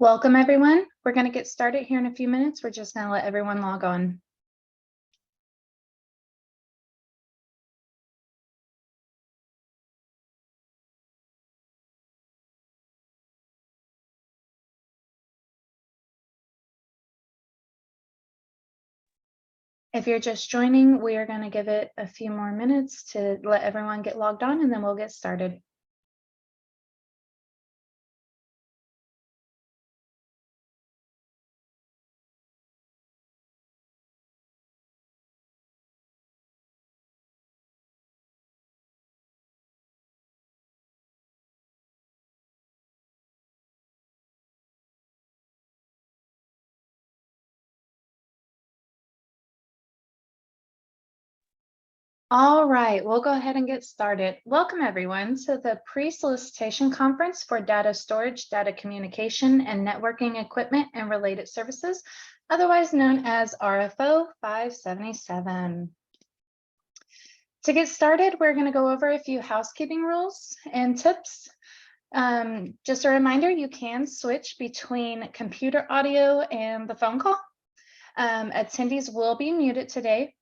Welcome, everyone. We're going to get started here in a few minutes. We're just going to let everyone log on. If you're just joining, we are going to give it a few more minutes to let everyone get logged on, and then we'll get started. All right, we'll go ahead and get started. Welcome, everyone, to the pre-solicitation conference for data storage, data communication, and networking equipment and related services, otherwise known as RFO 577. To get started, we're going to go over a few housekeeping rules and tips. Just a reminder, you can switch between computer audio and the phone call. Attendees will be muted today.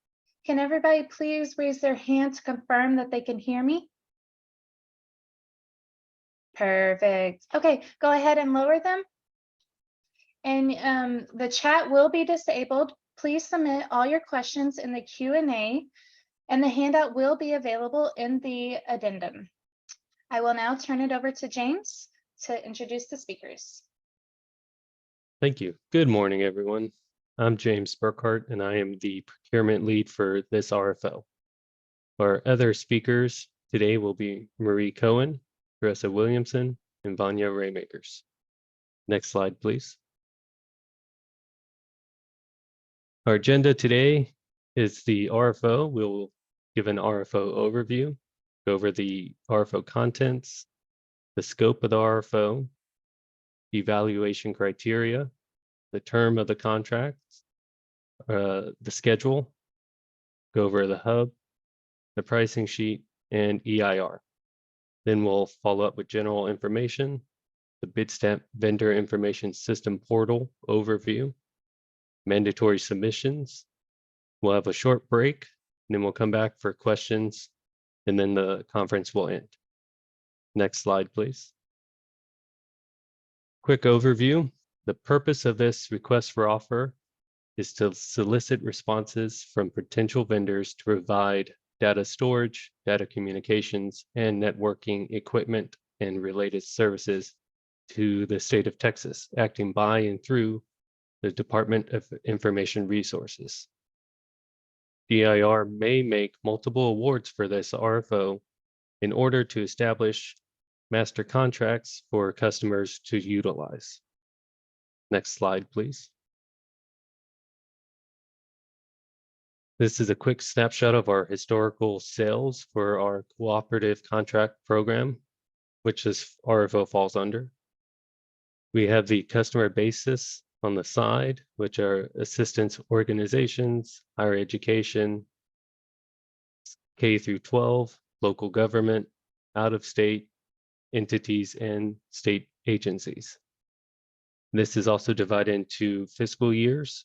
Can everybody please raise their hand to confirm that they can hear me? Perfect. Okay, go ahead and lower them. And the chat will be disabled. Please submit all your questions in the Q&A, and the handout will be available in the addendum. I will now turn it over to James to introduce the speakers. Thank you. Good morning, everyone. I'm James Burkhart, and I am the procurement lead for this RFO. Our other speakers today will be Marie Cohen, Teresa Williamson, and Vanya Raymakers. Next slide, please. Our agenda today is the RFO. We'll give an RFO overview, go over the RFO contents, the scope of the RFO, evaluation criteria, the term of the contract, the schedule, go over the hub, the pricing sheet, and EIR. Then we'll follow up with general information, the Bidstep Vendor Information System Portal overview, mandatory submissions. We'll have a short break, and then we'll come back for questions, and then the conference will end. Next slide, please. Quick overview. The purpose of this request for offer is to solicit responses from potential vendors to provide data storage, data communications, and networking equipment and related services to the state of Texas, acting by and through the Department of Information Resources. DIR may make multiple awards for this RFO in order to establish master contracts for customers to utilize. Next slide, please. This is a quick snapshot of our historical sales for our cooperative contract program, which this RFO falls under. We have the customer basis on the side, which are assistance organizations, higher education, K through 12, local government, out-of-state entities, and state agencies. This is also divided into fiscal years.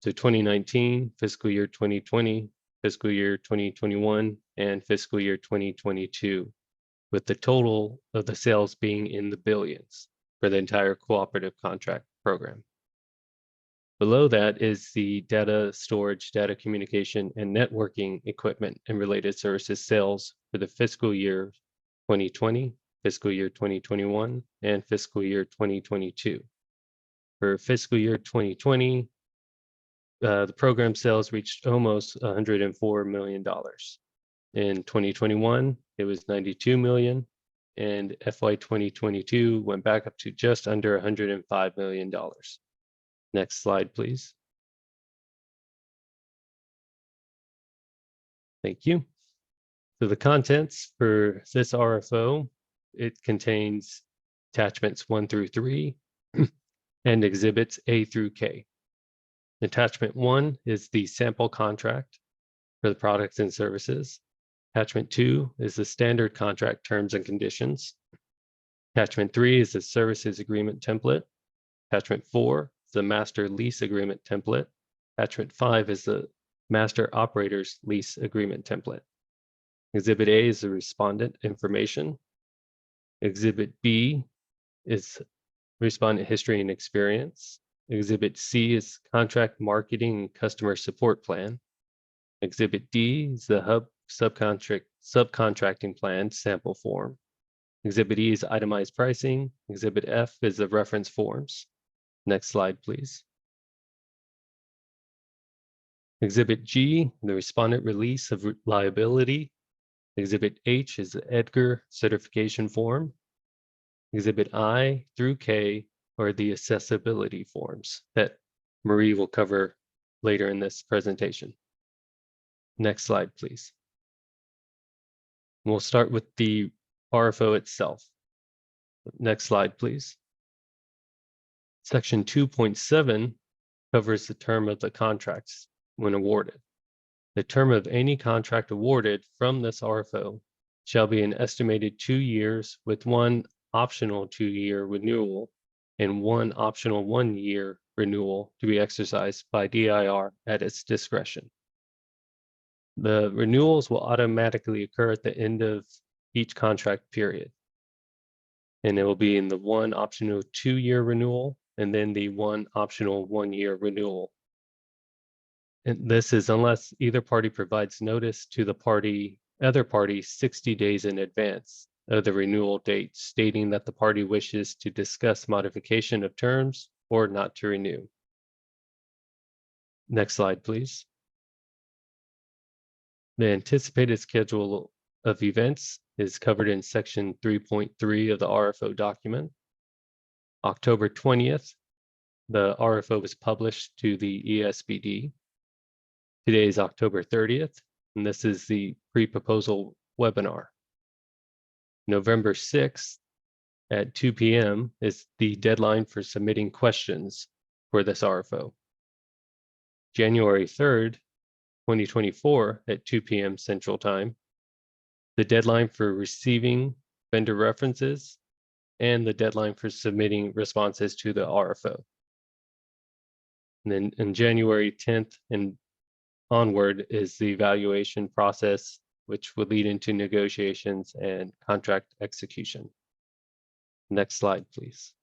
So 2019, fiscal year 2020, fiscal year 2021, and fiscal year 2022, with the total of the sales being in the billions for the entire cooperative contract program. Below that is the data storage, data communication, and networking equipment and related services sales for the fiscal year 2020, fiscal year 2021, and fiscal year 2022. For fiscal year 2020, the program sales reached almost $104 million. In 2021, it was 92 million, and FY 2022 went back up to just under $105 million. Next slide, please. Thank you. So the contents for this RFO, it contains attachments 1 through 3 and exhibits A through K. Attachment 1 is the sample contract for the products and services. Attachment 2 is the standard contract terms and conditions. Attachment 3 is the services agreement template. Attachment 4 is the master lease agreement template. Attachment 5 is the master operator's lease agreement template. Exhibit A is the respondent information. Exhibit B is respondent history and experience. Exhibit C is contract marketing and customer support plan. Exhibit D is the hub subcontracting plan sample form. Exhibit E is itemized pricing. Exhibit F is the reference forms. Next slide, please. Exhibit G, the respondent release of liability. Exhibit H is the Edgar certification form. Exhibit I through K are the accessibility forms that Marie will cover later in this presentation. Next slide, please. We'll start with the RFO itself. Next slide, please. Section 2.7 covers the term of the contracts when awarded. The term of any contract awarded from this RFO shall be an estimated 2 years with one optional 2-year renewal and one optional 1-year renewal to be exercised by DIR at its discretion. The renewals will automatically occur at the end of each contract period. And it will be in the one optional 2-year renewal and then the one optional 1-year renewal. And this is unless either party provides notice to the other party 60 days in advance of the renewal date, stating that the party wishes to discuss modification of terms or not to renew. Next slide, please. The anticipated schedule of events is covered in section 3.3 of the RFO document. October 20th, the RFO was published to the ESBD. Today is October 30th, and this is the pre-proposal webinar. November 6th at 2 p.m. is the deadline for submitting questions for this RFO. January 3rd, 2024 at 2 p.m. Central Time, the deadline for receiving vendor references and the deadline for submitting responses to the RFO. And then in January 10th and onward is the evaluation process, which would lead into negotiations and contract execution. Next slide, please.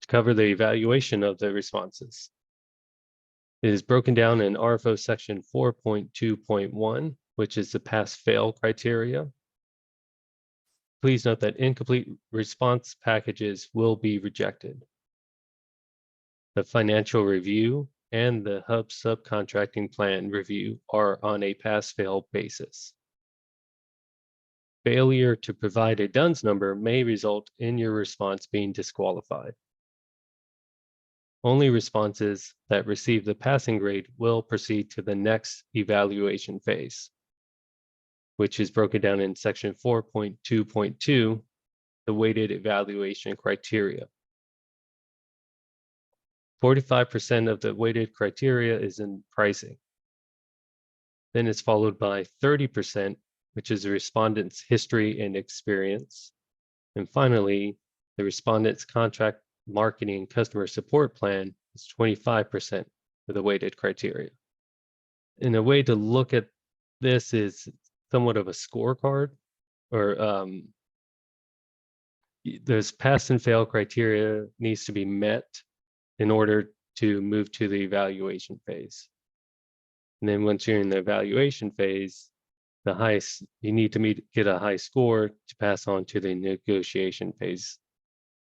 To cover the evaluation of the responses, it is broken down in RFO section 4.2.1, which is the pass-fail criteria. Please note that incomplete response packages will be rejected. The financial review and the hub subcontracting plan review are on a pass-fail basis. Failure to provide a DUNS number may result in your response being disqualified. Only responses that receive the passing grade will proceed to the next evaluation phase, which is broken down in section 4.2.2, the weighted evaluation criteria. 45% of the weighted criteria is in pricing. Then it's followed by 30%, which is the respondent's history and experience. And finally, the respondent's contract marketing and customer support plan is 25% of the weighted criteria. And a way to look at this is somewhat of a scorecard, or there's pass and fail criteria needs to be met in order to move to the evaluation phase. And then once you're in the evaluation phase, the highest, you need to get a high score to pass on to the negotiation phase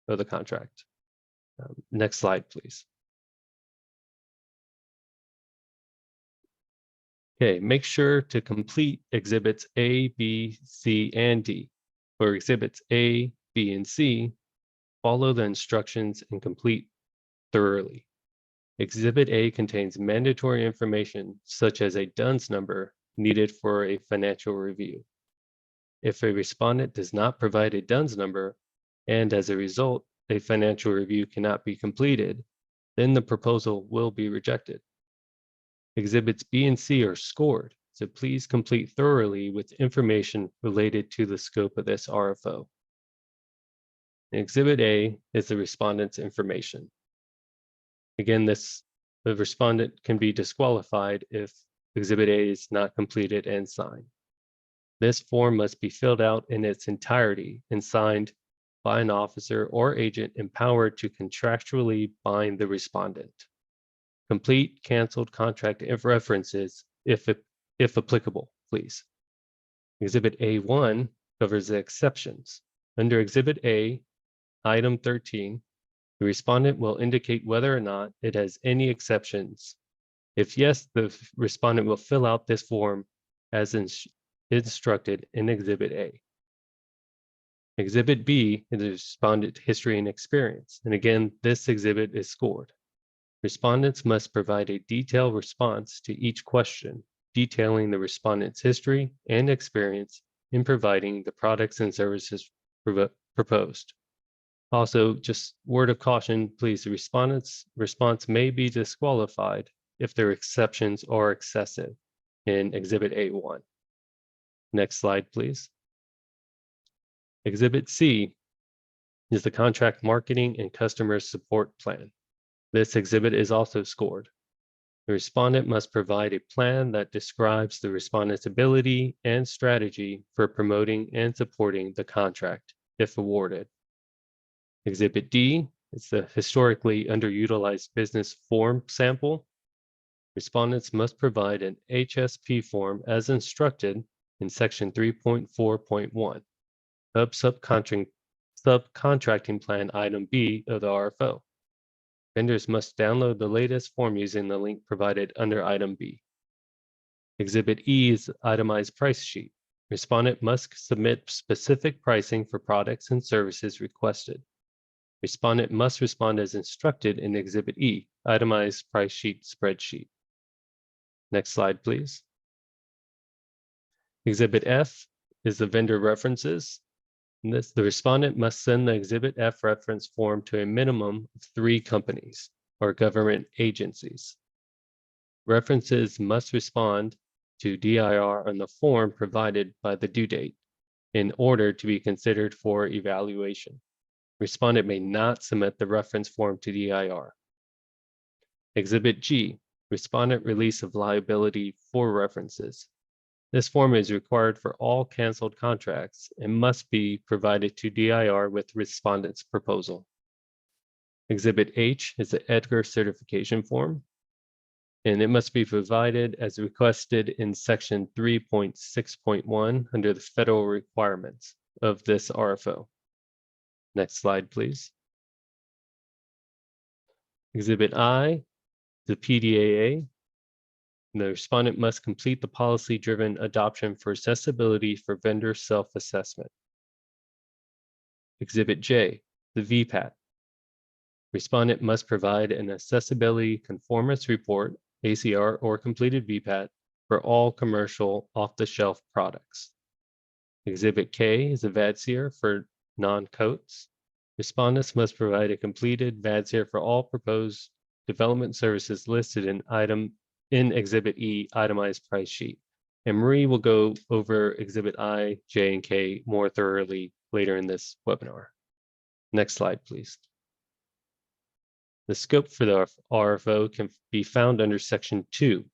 of the contract. Next slide, please. Okay, make sure to complete exhibits A, B, C, and D. For exhibits A, B, and C, follow the instructions and complete thoroughly. Exhibit A contains mandatory information such as a DUNS number needed for a financial review. If a respondent does not provide a DUNS number, and as a result, a financial review cannot be completed, then the proposal will be rejected. Exhibits B and C are scored, so please complete thoroughly with information related to the scope of this RFO. Exhibit A is the respondent's information. Again, the respondent can be disqualified if Exhibit A is not completed and signed. This form must be filled out in its entirety and signed by an officer or agent empowered to contractually bind the respondent. Complete canceled contract references if applicable, please. Exhibit A1 covers the exceptions. Under Exhibit A, Item 13, the respondent will indicate whether or not it has any exceptions. If yes, the respondent will fill out this form as instructed in Exhibit A. Exhibit B is the respondent history and experience. And again, this exhibit is scored. Respondents must provide a detailed response to each question, detailing the respondent's history and experience in providing the products and services proposed. Also, just word of caution, please, the respondent's response may be disqualified if their exceptions are excessive in Exhibit A1. Next slide, please. Exhibit C is the contract marketing and customer support plan. This exhibit is also scored. The respondent must provide a plan that describes the respondent's ability and strategy for promoting and supporting the contract, if awarded. Exhibit D is the historically underutilized business form sample. Respondents must provide an HSP form as instructed in Section 3.4.1, subcontracting plan item B of the RFO. Vendors must download the latest form using the link provided under item B. Exhibit E is itemized price sheet. Respondent must submit specific pricing for products and services requested. Respondent must respond as instructed in Exhibit E, itemized price sheet spreadsheet. Next slide, please. Exhibit F is the vendor references. The respondent must send the Exhibit F reference form to a minimum of 3 companies or government agencies. References must respond to DIR on the form provided by the due date in order to be considered for evaluation. Respondent may not submit the reference form to DIR. Exhibit G, respondent release of liability for references. This form is required for all canceled contracts and must be provided to DIR with respondent's proposal. Exhibit H is the Edgar certification form, and it must be provided as requested in Section 3.6.1 under the federal requirements of this RFO. Next slide, please. Exhibit I, the PDAA. The respondent must complete the policy-driven adoption for accessibility for vendor self-assessment. Exhibit J, the VPAT. Respondent must provide an accessibility conformance report, ACR, or completed VPAT for all commercial off-the-shelf products. Exhibit K is a VADSIR for non-coats. Respondents must provide a completed VADSIR for all proposed development services listed in Exhibit E, itemized price sheet. And Marie will go over Exhibit I, J, and K more thoroughly later in this webinar. Next slide, please. The scope for the RFO can be found under Section 2.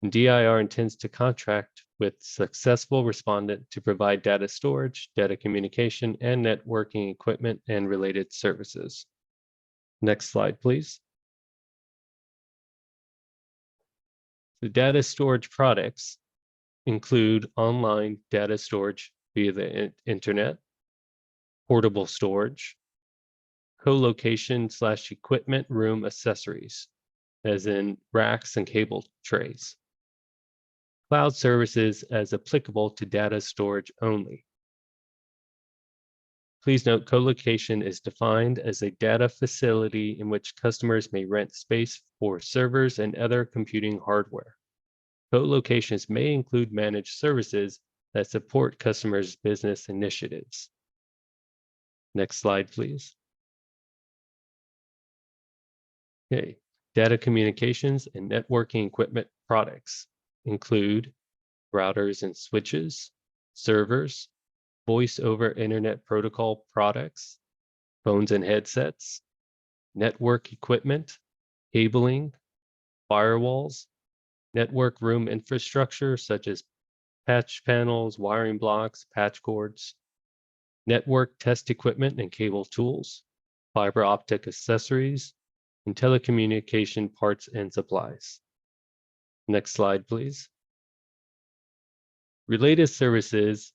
DIR intends to contract with successful respondent to provide data storage, data communication, and networking equipment and related services. Next slide, please. The data storage products include online data storage via the internet, portable storage, co-location/equipment room accessories, as in racks and cable trays, cloud services as applicable to data storage only. Please note, co-location is defined as a data facility in which customers may rent space for servers and other computing hardware. Co-locations may include managed services that support customers' business initiatives. Next slide, please. Okay, data communications and networking equipment products include routers and switches, servers, voice over internet protocol products, phones and headsets, network equipment, cabling, firewalls, network room infrastructure such as patch panels, wiring blocks, patch cords, network test equipment and cable tools, fiber optic accessories, and telecommunication parts and supplies. Next slide, please. Related services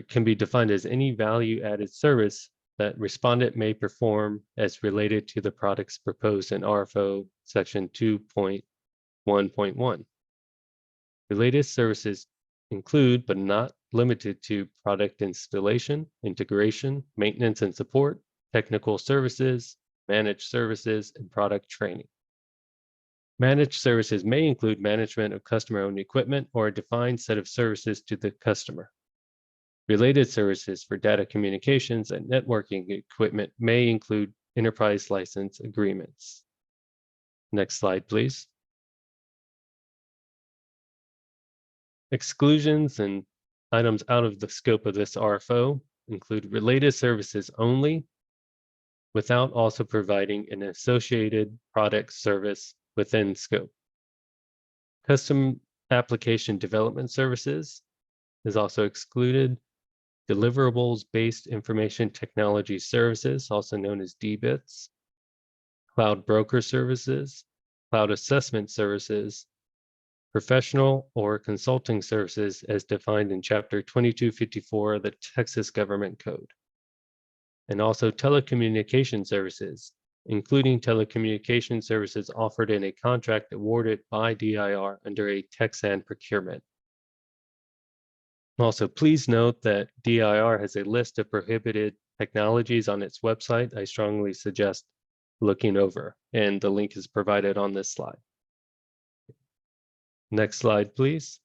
can be defined as any value-added service that respondent may perform as related to the products proposed in RFO section 2.1.1. Related services include, but not limited to, product installation, integration, maintenance and support, technical services, managed services, and product training. Managed services may include management of customer-owned equipment or a defined set of services to the customer. Related services for data communications and networking equipment may include enterprise license agreements. Next slide, please. Exclusions and items out of the scope of this RFO include related services only, without also providing an associated product service within scope. Custom application development services is also excluded. Deliverables-based information technology services, also known as DBITS, cloud broker services, cloud assessment services, professional or consulting services as defined in Chapter 2254 of the Texas Government Code, and also telecommunication services, including telecommunication services offered in a contract awarded by DIR under a Texan procurement. Also, please note that DIR has a list of prohibited technologies on its website. I strongly suggest looking over, and the link is provided on this slide. Next slide, please.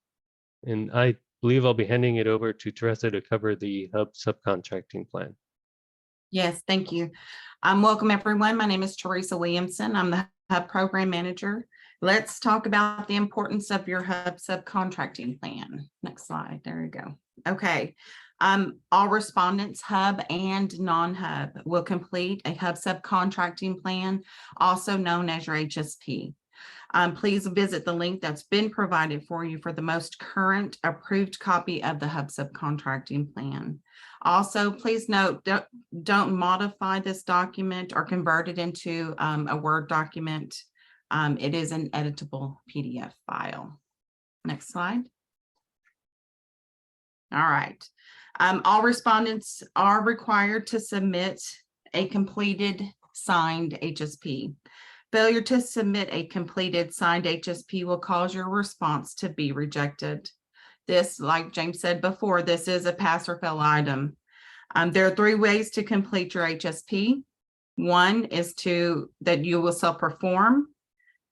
And I believe I'll be handing it over to Teresa to cover the Hub subcontracting plan. Yes, thank you. Welcome, everyone. My name is Teresa Williamson. I'm the Hub Program Manager. Let's talk about the importance of your Hub subcontracting plan. Next slide. There you go. Okay. All respondents, Hub and non-Hub, will complete a Hub subcontracting plan, also known as your HSP. Please visit the link that's been provided for you for the most current approved copy of the Hub subcontracting plan. Also, please note, don't modify this document or convert it into a Word document. It is an editable PDF file. Next slide. All right. All respondents are required to submit a completed signed HSP. Failure to submit a completed signed HSP will cause your response to be rejected. This, like James said before, this is a pass or fail item. There are 3 ways to complete your HSP. 1 is that you will self-perform.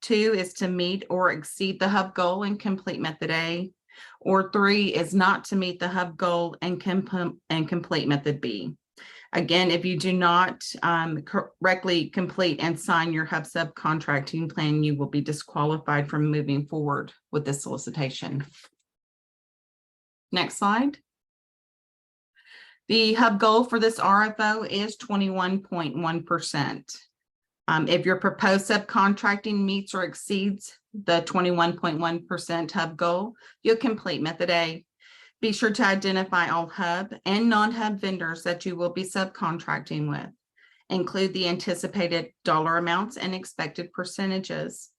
2 is to meet or exceed the Hub goal and complete method A. Or 3 is not to meet the Hub goal and complete method B. Again, if you do not correctly complete and sign your Hub subcontracting plan, you will be disqualified from moving forward with this solicitation. Next slide. The Hub goal for this RFO is 21.1%. If your proposed subcontracting meets or exceeds the 21.1% Hub goal, you'll complete method A. Be sure to identify all Hub and non-Hub vendors that you will be subcontracting with. Include the anticipated dollar amounts and expected percentages.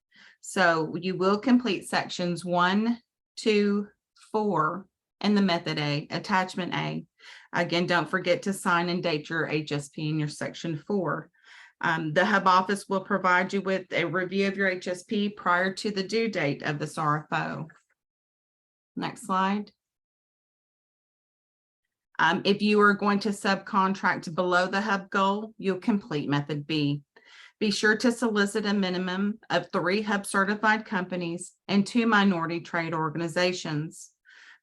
So you will complete sections 1, 2, 4 in the method A, attachment A. Again, don't forget to sign and date your HSP in your section 4. The Hub office will provide you with a review of your HSP prior to the due date of this RFO. Next slide. If you are going to subcontract below the Hub goal, you'll complete method B. Be sure to solicit a minimum of 3 Hub certified companies and 2 minority trade organizations.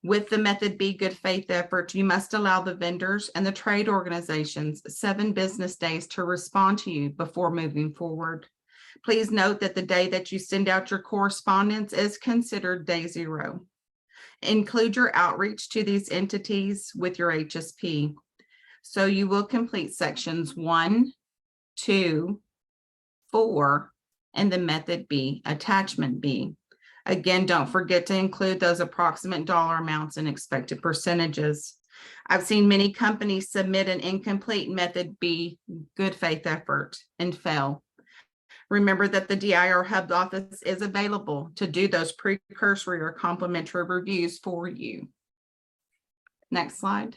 With the method B good faith effort, you must allow the vendors and the trade organizations 7 business days to respond to you before moving forward. Please note that the day that you send out your correspondence is considered day 0. Include your outreach to these entities with your HSP. So you will complete sections 1, 2, 4, and the method B, attachment B. Again, don't forget to include those approximate dollar amounts and expected percentages. I've seen many companies submit an incomplete method B, good faith effort, and fail. Remember that the DIR Hub office is available to do those precursory or complementary reviews for you. Next slide.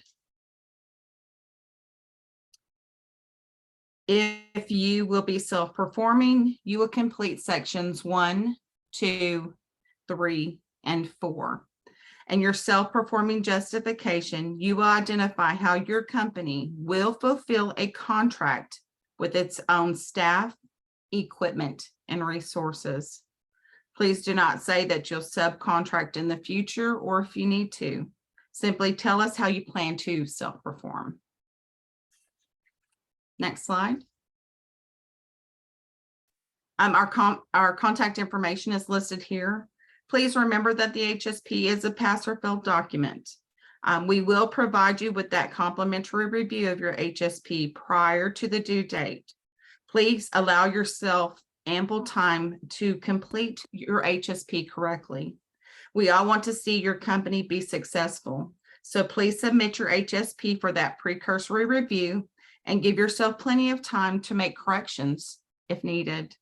If you will be self-performing, you will complete sections 1, 2, 3, and 4. And your self-performing justification, you will identify how your company will fulfill a contract with its own staff, equipment, and resources. Please do not say that you'll subcontract in the future or if you need to. Simply tell us how you plan to self-perform. Next slide. Our contact information is listed here. Please remember that the HSP is a pass-or-fail document. We will provide you with that complimentary review of your HSP prior to the due date. Please allow yourself ample time to complete your HSP correctly. We all want to see your company be successful. So please submit your HSP for that precursory review and give yourself plenty of time to make corrections if needed.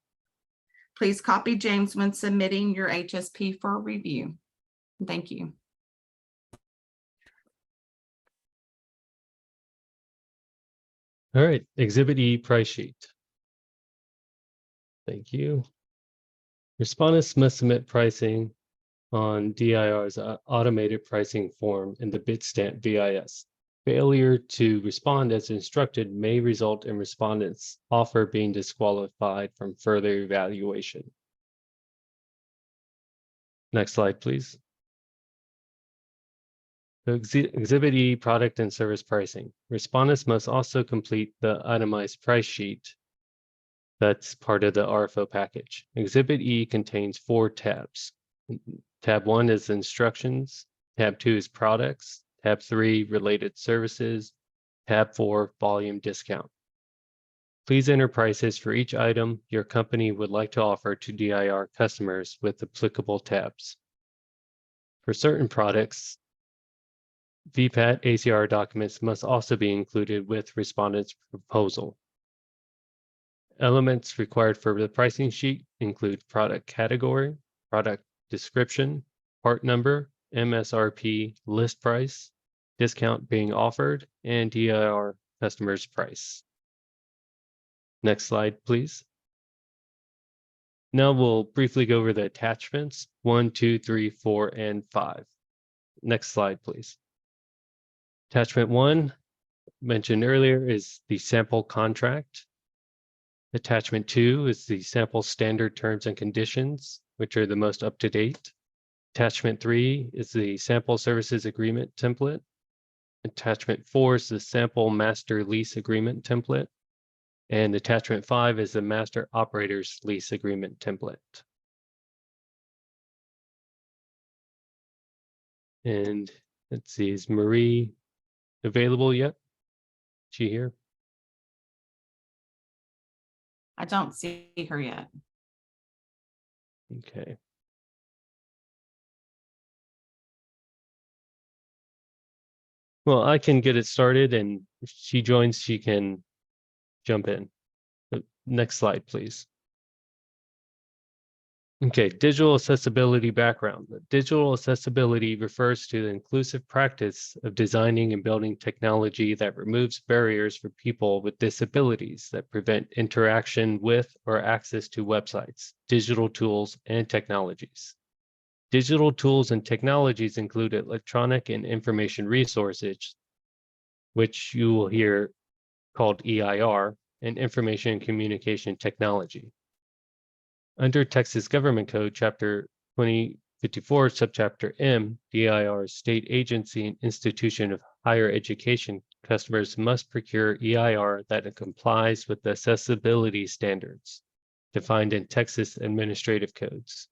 Please copy James when submitting your HSP for review. Thank you. All right, Exhibit E price sheet. Thank you. Respondents must submit pricing on DIR's automated pricing form in the Bitstamp VIS. Failure to respond as instructed may result in respondents' offer being disqualified from further evaluation. Next slide, please. Exhibit E, product and service pricing. Respondents must also complete the itemized price sheet that's part of the RFO package. Exhibit E contains 4 tabs. Tab 1 is instructions, tab 2 is products, tab 3 related services, tab 4 volume discount. Please enter prices for each item your company would like to offer to DIR customers with applicable tabs. For certain products, VPAT ACR documents must also be included with respondent's proposal. Elements required for the pricing sheet include product category, product description, part number, MSRP, list price, discount being offered, and DIR customer's price. Next slide, please. Now we'll briefly go over the attachments 1, 2, 3, 4, and 5. Next slide, please. Attachment 1, mentioned earlier, is the sample contract. Attachment 2 is the sample standard terms and conditions, which are the most up to date. Attachment 3 is the sample services agreement template. Attachment 4 is the sample master lease agreement template. And attachment 5 is the master operator's lease agreement template. And let's see, is Marie available yet? Is she here? I don't see her yet. Okay. Well, I can get it started, and if she joins, she can jump in. Next slide, please. Okay, digital accessibility background. Digital accessibility refers to the inclusive practice of designing and building technology that removes barriers for people with disabilities that prevent interaction with or access to websites, digital tools, and technologies. Digital tools and technologies include electronic and information resources, which you will hear called EIR, and information and communication technology. Under Texas Government Code, Chapter 2054, Subchapter M, DIR state agency and institution of higher education customers must procure EIR that complies with the accessibility standards defined in Texas administrative codes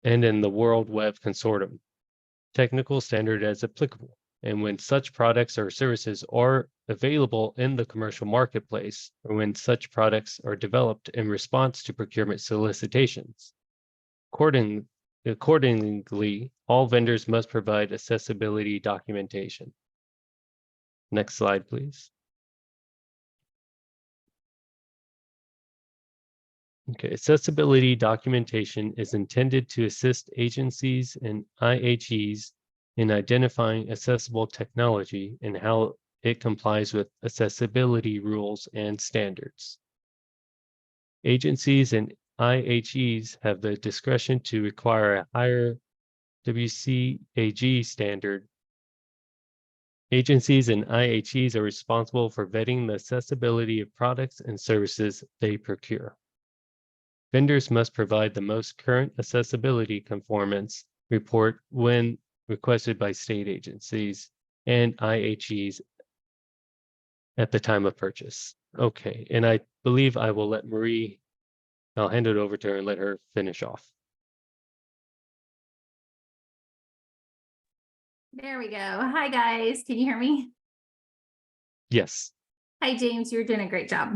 and in the World Web Consortium. technical standard as applicable. And when such products or services are available in the commercial marketplace, or when such products are developed in response to procurement solicitations. Accordingly, all vendors must provide accessibility documentation. Next slide, please. Okay, accessibility documentation is intended to assist agencies and IHEs in identifying accessible technology and how it complies with accessibility rules and standards. Agencies and IHEs have the discretion to require a higher WCAG standard. Agencies and IHEs are responsible for vetting the accessibility of products and services they procure. Vendors must provide the most current accessibility conformance report when requested by state agencies and IHEs at the time of purchase. Okay, and I believe I will let Marie, I'll hand it over to her and let her finish off. There we go. Hi, guys. Can you hear me? Yes. Hi, James. You're doing a great job.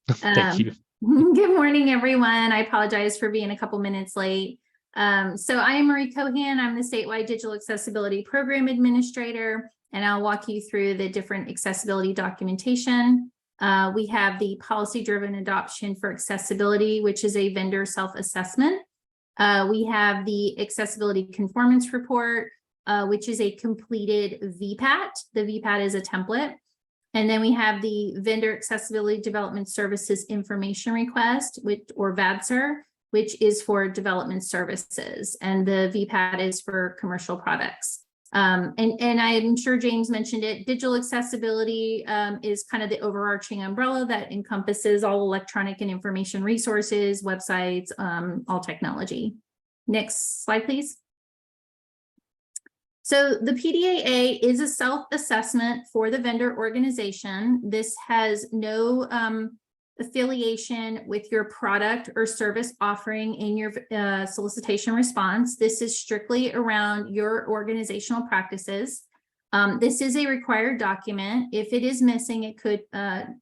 Thank you. Good morning, everyone. I apologize for being a couple minutes late. So I am Marie Cohan. I'm the statewide digital accessibility program administrator, and I'll walk you through the different accessibility documentation. We have the policy-driven adoption for accessibility, which is a vendor self-assessment. We have the accessibility conformance report, which is a completed VPAT. The VPAT is a template. And then we have the Vendor Accessibility Development Services Information Request, or VADSR, which is for development services. And the VPAT is for commercial products. And I'm sure James mentioned it, digital accessibility is kind of the overarching umbrella that encompasses all electronic and information resources, websites, all technology. Next slide, please. So the PDAA is a self-assessment for the vendor organization. This has no affiliation with your product or service offering in your solicitation response. This is strictly around your organizational practices. This is a required document. If it is missing, it could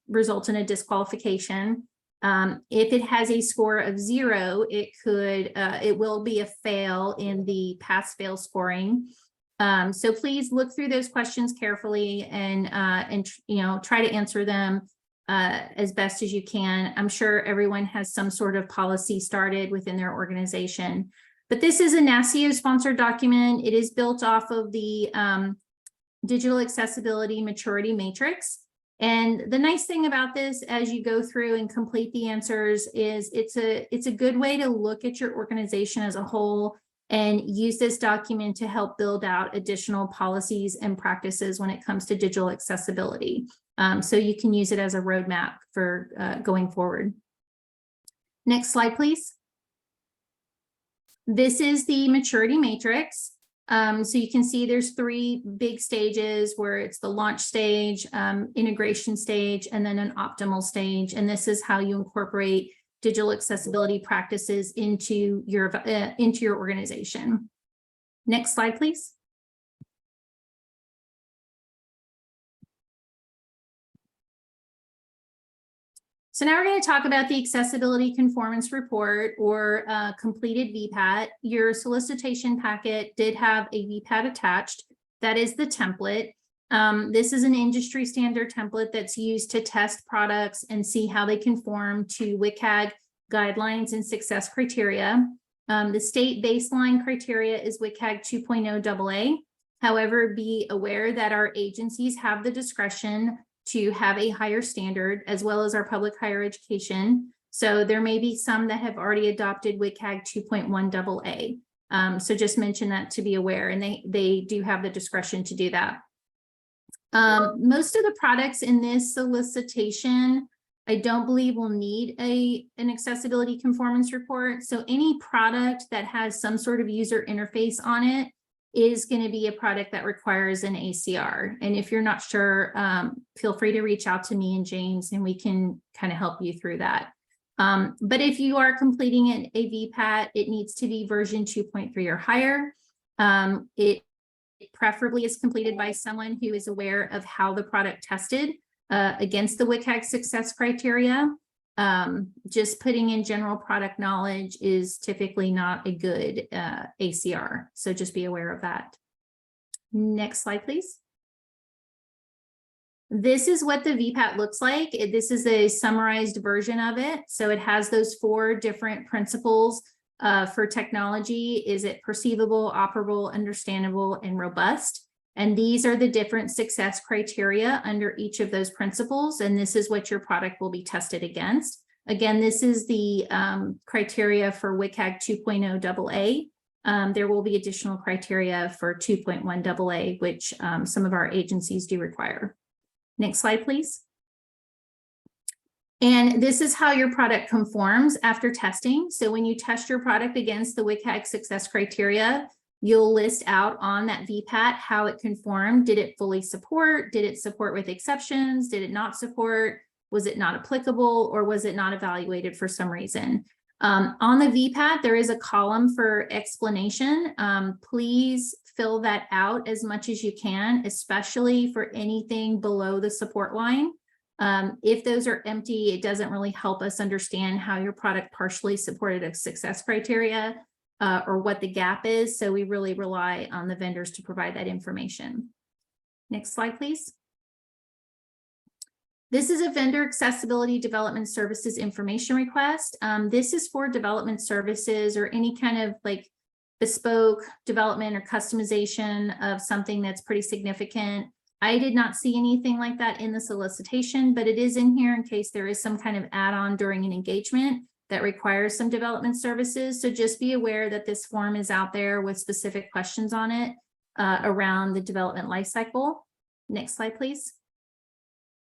result in a disqualification. If it has a score of 0, it will be a fail in the pass-fail scoring. So please look through those questions carefully and try to answer them as best as you can. I'm sure everyone has some sort of policy started within their organization, but this is a NASCIO sponsored document. It is built off of the Digital Accessibility Maturity Matrix. And the nice thing about this, as you go through and complete the answers, is it's a good way to look at your organization as a whole and use this document to help build out additional policies and practices when it comes to digital accessibility. So you can use it as a roadmap for going forward. Next slide, please. This is the maturity matrix. So you can see there's 3 big stages where it's the launch stage, integration stage, and then an optimal stage. And this is how you incorporate digital accessibility practices into your organization. Next slide, please. So now we're going to talk about the accessibility conformance report, or completed VPAT. Your solicitation packet did have a VPAT attached. That is the template. This is an industry standard template that's used to test products and see how they conform to WCAG guidelines and success criteria. The state baseline criteria is WCAG 2.0 AA. However, be aware that our agencies have the discretion to have a higher standard, as well as our public higher education. So there may be some that have already adopted WCAG 2.1 AA. So just mention that to be aware, and they do have the discretion to do that. Most of the products in this solicitation, I don't believe will need an accessibility conformance report. So any product that has some sort of user interface on it is going to be a product that requires an ACR. And if you're not sure, feel free to reach out to me and James, and we can kind of help you through that. But if you are completing a VPAT, it needs to be version 2.3 or higher. It It preferably is completed by someone who is aware of how the product tested against the WCAG success criteria. Just putting in general product knowledge is typically not a good ACR. So just be aware of that. Next slide, please. This is what the VPAT looks like. This is a summarized version of it. So it has those 4 different principles for technology. Is it perceivable, operable, understandable, and robust? And these are the different success criteria under each of those principles. And this is what your product will be tested against. Again, this is the criteria for WCAG 2.0 AA. There will be additional criteria for 2.1 AA, which some of our agencies do require. Next slide, please. And this is how your product conforms after testing. So when you test your product against the WCAG success criteria, you'll list out on that VPAT how it conformed. Did it fully support? Did it support with exceptions? Did it not support? Was it not applicable, or was it not evaluated for some reason? On the VPAT, there is a column for explanation. Please fill that out as much as you can, especially for anything below the support line. If those are empty, it doesn't really help us understand how your product partially supported a success criteria or what the gap is. So we really rely on the vendors to provide that information. Next slide, please. This is a vendor accessibility development services information request. This is for development services or any kind of like bespoke development or customization of something that's pretty significant. I did not see anything like that in the solicitation, but it is in here in case there is some kind of add-on during an engagement that requires some development services. So just be aware that this form is out there with specific questions on it around the development lifecycle. Next slide, please.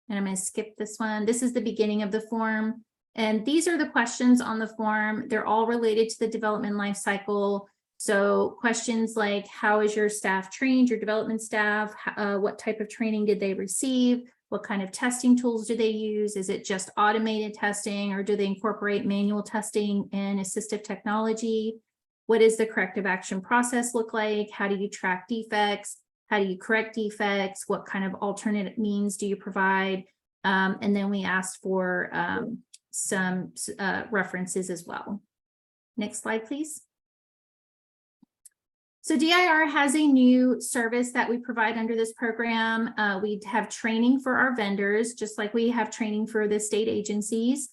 And I'm going to skip this one. This is the beginning of the form. And these are the questions on the form. They're all related to the development lifecycle. So questions like, how is your staff trained, your development staff? What type of training did they receive? What kind of testing tools do they use? Is it just automated testing, or do they incorporate manual testing and assistive technology? What does the corrective action process look like? How do you track defects? How do you correct defects? What kind of alternate means do you provide? And then we asked for some references as well. Next slide, please. So DIR has a new service that we provide under this program. We have training for our vendors, just like we have training for the state agencies.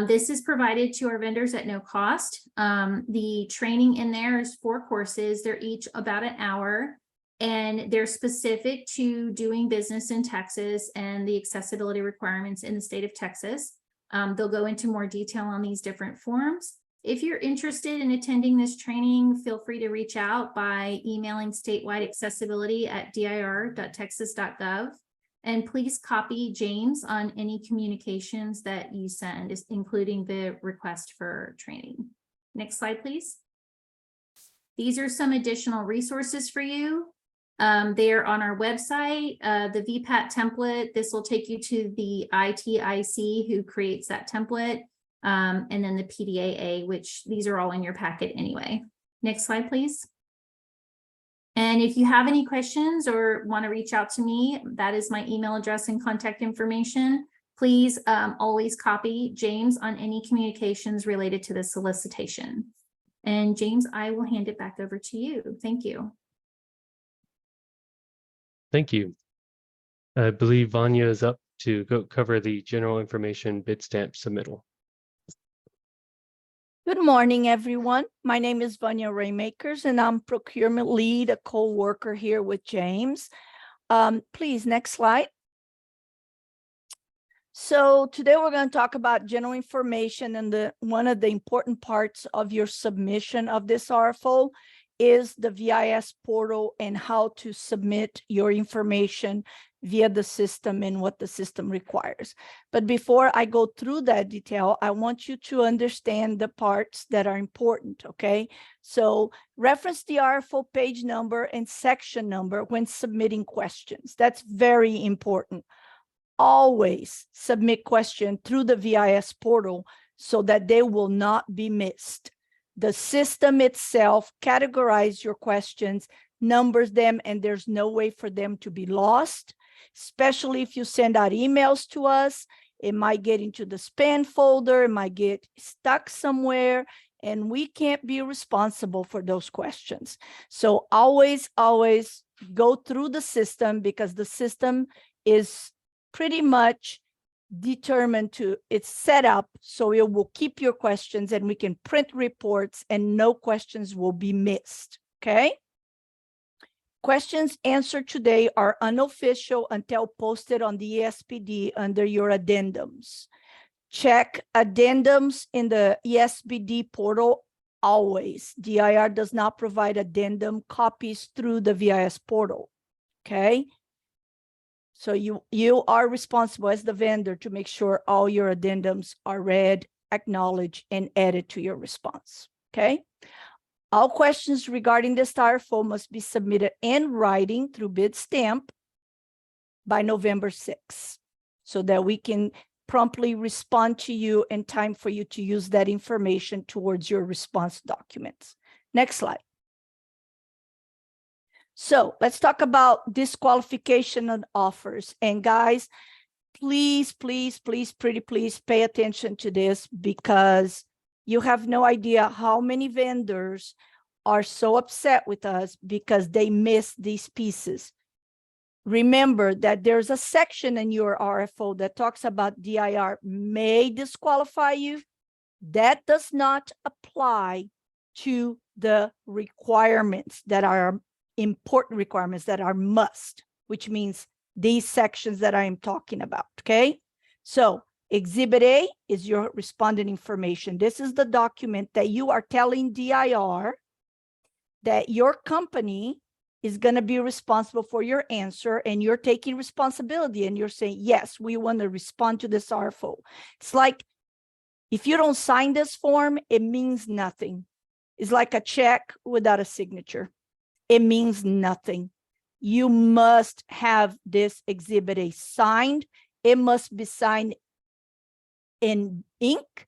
This is provided to our vendors at no cost. The training in there is 4 courses. They're each about an hour, and they're specific to doing business in Texas and the accessibility requirements in the state of Texas. They'll go into more detail on these different forms. If you're interested in attending this training, feel free to reach out by emailing statewide accessibility at dir.texas.gov. And please copy James on any communications that you send, including the request for training. Next slide, please. These are some additional resources for you. They are on our website, the VPAT template. This will take you to the ITIC who creates that template. And then the PDAA, which these are all in your packet anyway. Next slide, please. And if you have any questions or want to reach out to me, that is my email address and contact information. Please always copy James on any communications related to the solicitation. And James, I will hand it back over to you. Thank you. Thank you. I believe Vanya is up to go cover the general information bid stamp submittal. Good morning, everyone. My name is Vanya Raymakers, and I'm procurement lead, a co-worker here with James. Please, next slide. So today we're going to talk about general information, and one of the important parts of your submission of this RFO is the VIS portal and how to submit your information via the system and what the system requires. But before I go through that detail, I want you to understand the parts that are important, okay? So reference the RFO page number and section number when submitting questions. That's very important. Always submit questions through the VIS portal so that they will not be missed. The system itself categorizes your questions numbers them, and there's no way for them to be lost, especially if you send out emails to us. It might get into the spam folder, it might get stuck somewhere, and we can't be responsible for those questions. So always go through the system, because the system is pretty much determined to, it's set up so it will keep your questions and we can print reports and no questions will be missed, okay? Questions answered today are unofficial until posted on the ESPD under your addendums. Check addendums in the ESPD portal always. DIR does not provide addendum copies through the VIS portal, okay? So you are responsible as the vendor to make sure all your addendums are read, acknowledged, and added to your response, okay? All questions regarding the styrofoam must be submitted in writing through Bitstamp by November 6th, so that we can promptly respond to you in time for you to use that information towards your response documents. Next slide. So let's talk about disqualification on offers. And guys, please, please, please, pretty please pay attention to this, because you have no idea how many vendors are so upset with us because they missed these pieces. Remember that there's a section in your RFO that talks about DIR may disqualify you. That does not apply to the requirements that are important requirements that are must, which means these sections that I am talking about, okay? So Exhibit A is your respondent information. This is the document that you are telling DIR that your company is going to be responsible for your answer, and you're taking responsibility and you're saying, yes, we want to respond to this RFO. It's like, if you don't sign this form, it means nothing. It's like a check without a signature. It means nothing. You must have this Exhibit A signed. It must be signed in ink,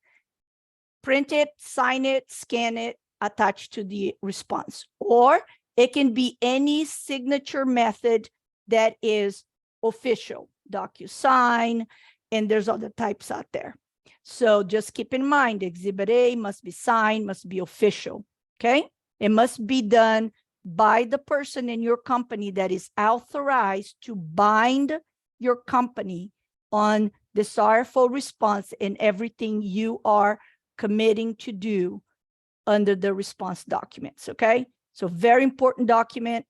print it, sign it, scan it, attached to the response. Or it can be any signature method that is official, DocuSign, and there's other types out there. So just keep in mind, Exhibit A must be signed, must be official, okay? It must be done by the person in your company that is authorized to bind your company on the RFO response and everything you are committing to do under the response documents, okay? So very important document.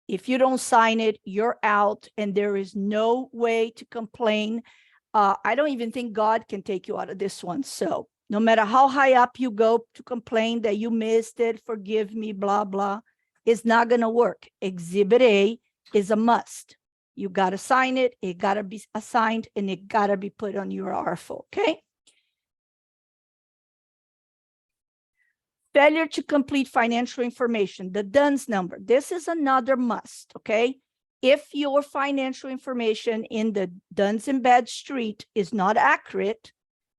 If you don't sign it, you're out, and there is no way to complain. I don't even think God can take you out of this one. So no matter how high up you go to complain that you missed it, forgive me, blah, blah, it's not going to work. Exhibit A is a must. You got to sign it. It got to be assigned, and it got to be put on your RFO, okay? Failure to complete financial information, the DUNS number. This is another must, okay? If your financial information in the Duns and Bradstreet is not accurate,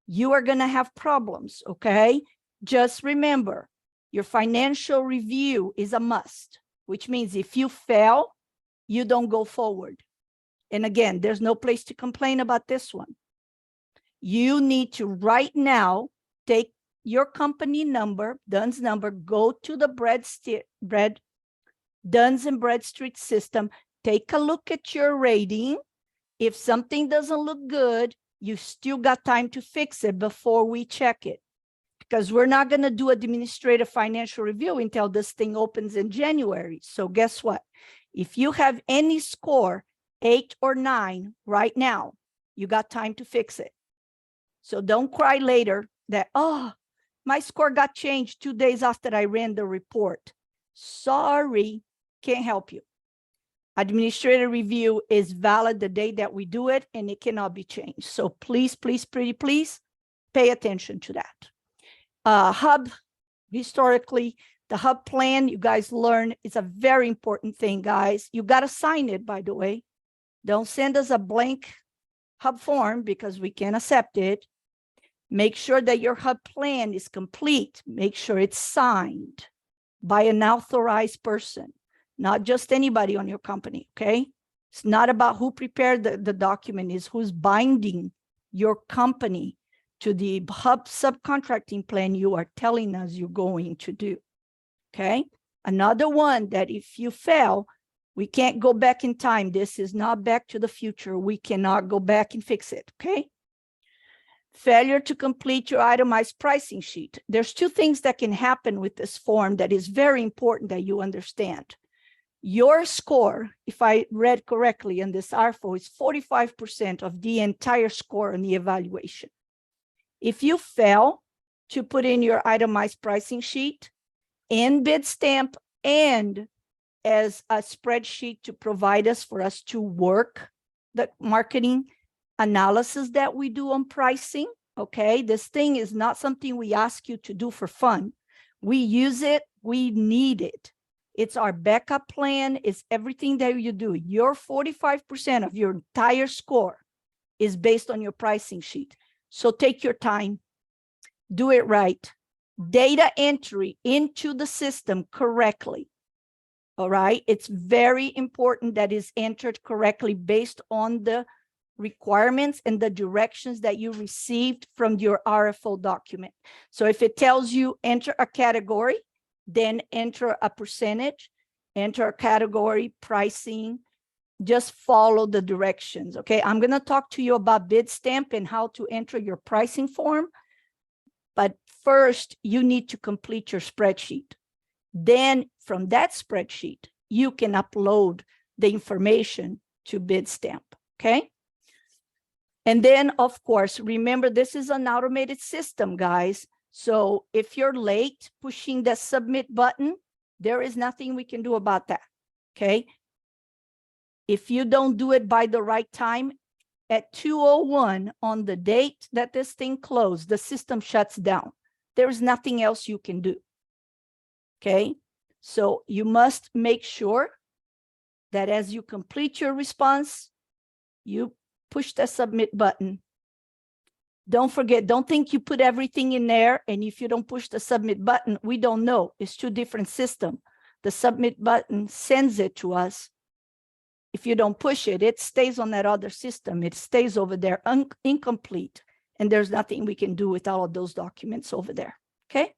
you are going to have problems, okay? Just remember, your financial review is a must, which means if you fail, you don't go forward. And again, there's no place to complain about this one. You need to right now take your company number, DUNS number, go to the Duns and Bradstreet system, take a look at your rating. If something doesn't look good, you still got time to fix it before we check it. Because we're not going to do administrative financial review until this thing opens in January. So guess what? If you have any score, 8 or 9 right now, you got time to fix it. So don't cry later that, oh, my score got changed 2 days after I ran the report. Sorry, can't help you. Administrative review is valid the day that we do it, and it cannot be changed. So please, please, pretty please, pay attention to that. Hub, historically, the hub plan, you guys learn, is a very important thing, guys. You got to sign it, by the way. Don't send us a blank hub form because we can't accept it. Make sure that your hub plan is complete. Make sure it's signed by an authorized person. not just anybody on your company, okay? It's not about who prepared the document, it's who's binding your company to the hub subcontracting plan you are telling us you're going to do, okay? Another one that if you fail, we can't go back in time. This is not back to the future. We cannot go back and fix it, okay? Failure to complete your itemized pricing sheet. There's two things that can happen with this form that is very important that you understand. Your score, if I read correctly in this RFO, is 45% of the entire score on the evaluation. If you fail to put in your itemized pricing sheet in Bidstamp and as a spreadsheet to provide us for us to work the marketing analysis that we do on pricing, okay? This thing is not something we ask you to do for fun. We use it, we need it. It's our backup plan, it's everything that you do. Your 45% of your entire score is based on your pricing sheet. So take your time, do it right. Data entry into the system correctly. All right, it's very important that is entered correctly based on the requirements and the directions that you received from your RFO document. So if it tells you enter a category, then enter a percentage, enter a category, pricing, just follow the directions, okay? I'm gonna talk to you about Bidstamp and how to enter your pricing form, but first you need to complete your spreadsheet. Then from that spreadsheet, you can upload the information to Bidstamp, okay? And then, of course, remember, this is an automated system, guys. So if you're late pushing the submit button, there is nothing we can do about that, okay? If you don't do it by the right time, at 2:01 on the date that this thing closed, the system shuts down. There's nothing else you can do, okay? So you must make sure that as you complete your response, you push the submit button. Don't forget, don't think you put everything in there, and if you don't push the submit button, we don't know. It's two different systems. The submit button sends it to us. If you don't push it, it stays on that other system. It stays over there incomplete, and there's nothing we can do with all of those documents over there, okay?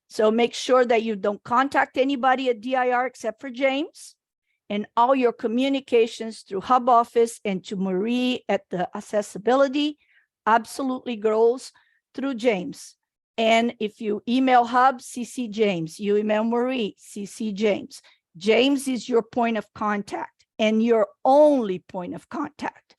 So make sure that you don't contact anybody at DIR except for James, and all your communications through Hub Office and to Marie at the accessibility absolutely goes through James. And if you email Hub, CC James. You email Marie, CC James. James is your point of contact and your only point of contact.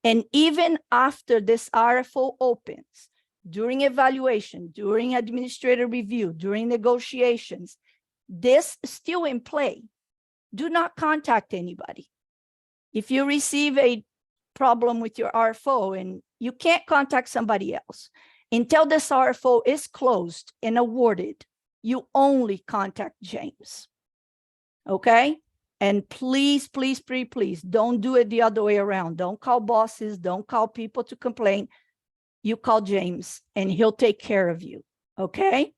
And even after this RFO opens, during evaluation, during administrative review, during negotiations, this is still in play. Do not contact anybody. If you receive a problem with your RFO and you can't contact somebody else, until this RFO is closed and awarded, you only contact James, okay? And please, please, please, please, don't do it the other way around. Don't call bosses, don't call people to complain. You call James and he'll take care of you, okay?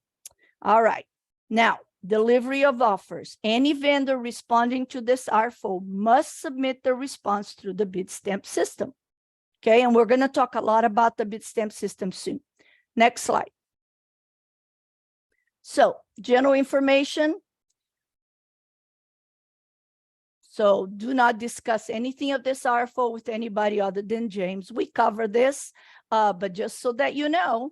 All right, now, delivery of offers. Any vendor responding to this RFO must submit the response through the Bidstamp system. Okay, and we're going to talk a lot about the Bidstamp system soon. Next slide. So, general information. So, do not discuss anything of this RFO with anybody other than James. We cover this, but just so that you know,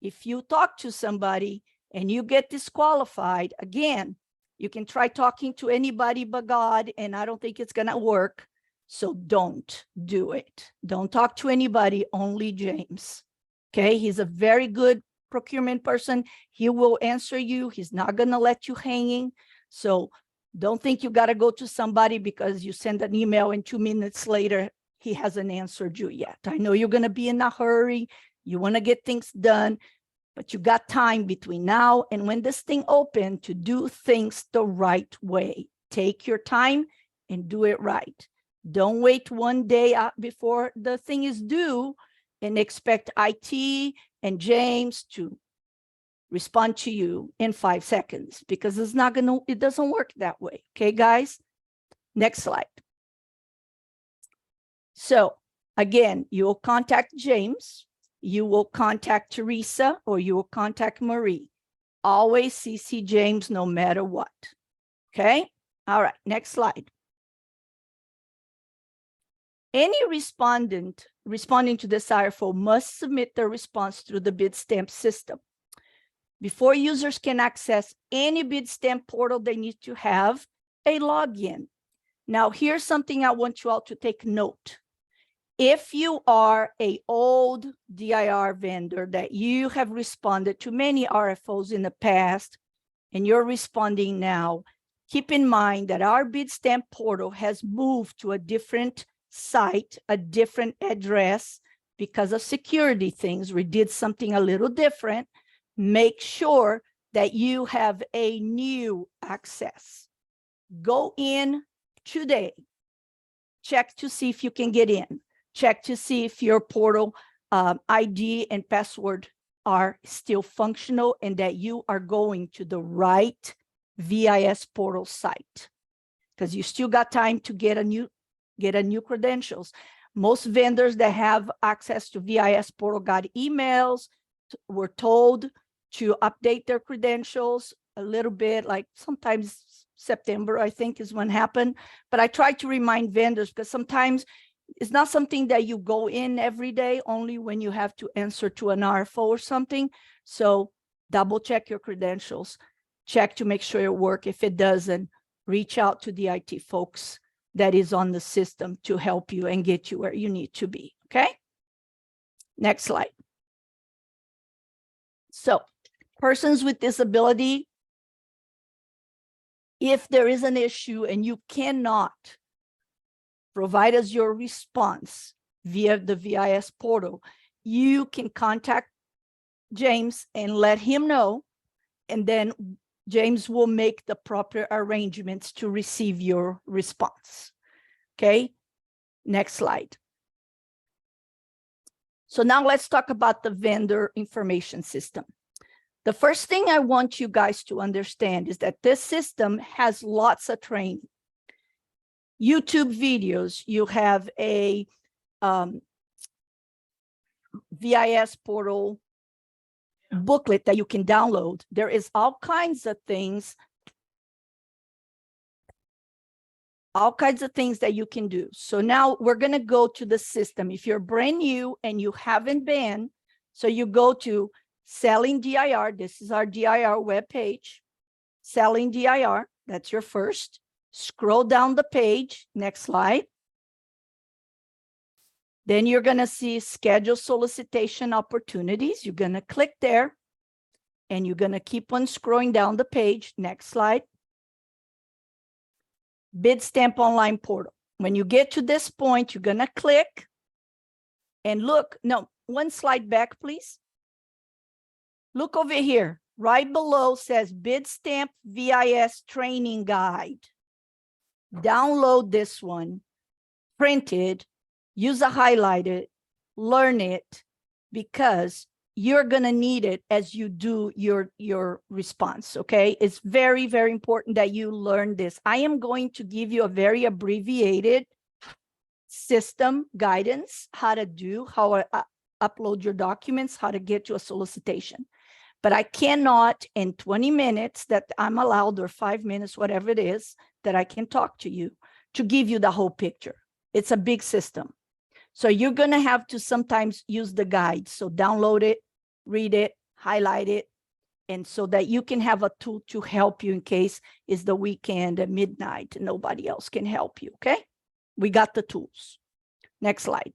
if you talk to somebody and you get disqualified, again, you can try talking to anybody but God, and I don't think it's going to work. So don't do it. Don't talk to anybody, only James. Okay, he's a very good procurement person. He will answer you. He's not going to let you hanging. So don't think you got to go to somebody because you send an email and 2 minutes later, he hasn't answered you yet. I know you're going to be in a hurry. You want to get things done. But you got time between now and when this thing opens to do things the right way. Take your time and do it right. Don't wait one day before the thing is due and expect IT and James to respond to you in 5 seconds because it doesn't work that way. Okay, guys? Next slide. So again, you will contact James, you will contact Teresa, or you will contact Marie. Always CC James no matter what. Okay? All right, next slide. Any respondent responding to this IRFO must submit their response through the Bitstamp system. Before users can access any Bitstamp portal, they need to have a login. Now, here's something I want you all to take note. If you are an old DIR vendor that you have responded to many RFOs in the past, and you're responding now, keep in mind that our Bitstamp portal has moved to a different site, a different address because of security things. We did something a little different. Make sure that you have a new access. Go in today. Check to see if you can get in. Check to see if your portal ID and password are still functional and that you are going to the right VIS portal site, because you still got time to get a new credentials. Most vendors that have access to VIS portal got emails, were told to update their credentials a little bit, like sometimes September, I think is when happened. But I try to remind vendors because sometimes it's not something that you go in every day, only when you have to answer to an RFO or something. So double check your credentials, check to make sure it works. If it doesn't, reach out to the IT folks that is on the system to help you and get you where you need to be, okay? Next slide. So persons with disability, if there is an issue and you cannot provide us your response via the VIS portal, you can contact James and let him know, and then James will make the proper arrangements to receive your response. Okay, next slide. So now let's talk about the vendor information system. The first thing I want you guys to understand is that this system has lots of training. YouTube videos, you have a VIS portal booklet that you can download. There is all kinds of things that you can do. So now we're going to go to the system. If you're brand new and you haven't been, so you go to Selling DIR. This is our DIR webpage. Selling DIR, that's your first. Scroll down the page, next slide. Then you're going to see schedule solicitation opportunities. You're going to click there and you're going to keep on scrolling down the page. Next slide. Bitstamp online portal. When you get to this point, you're going to click and look. No, one slide back, please. Look over here. Right below says Bitstamp VIS training guide. Download this one, print it, use a highlighter, learn it, because you're going to need it as you do your response, okay? It's very, very important that you learn this. I am going to give you a very abbreviated system guidance, how to upload your documents, how to get to a solicitation. But I cannot, in 20 minutes that I'm allowed, or 5 minutes, whatever it is, that I can talk to you, to give you the whole picture. It's a big system. So you're going to have to sometimes use the guide. So download it, read it, highlight it, and so that you can have a tool to help you in case it's the weekend at midnight and nobody else can help you, okay? We got the tools. Next slide.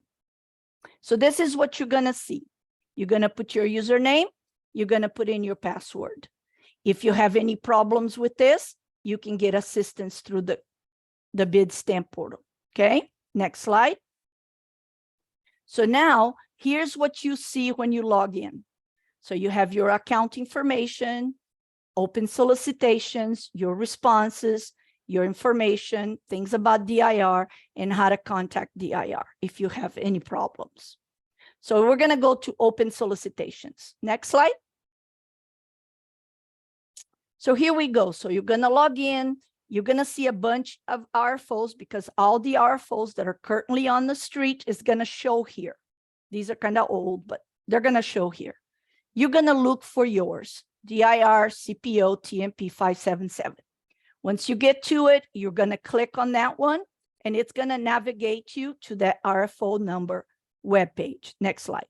So this is what you're going to see. You're going to put your username. You're going to put in your password. If you have any problems with this, you can get assistance through the Bitstamp portal. Okay, next slide. So now here's what you see when you log in. So you have your account information, open solicitations, your responses, your information, things about DIR, and how to contact DIR if you have any problems. So we're going to go to open solicitations. Next slide. So here we go. So you're gonna log in. You're gonna see a bunch of RFOs because all the RFOs that are currently on the street is gonna show here. These are kind of old, but they're gonna show here. You're gonna look for yours, DIR CPO TMP 577. Once you get to it, you're gonna click on that one and it's gonna navigate you to that RFO number webpage. Next slide.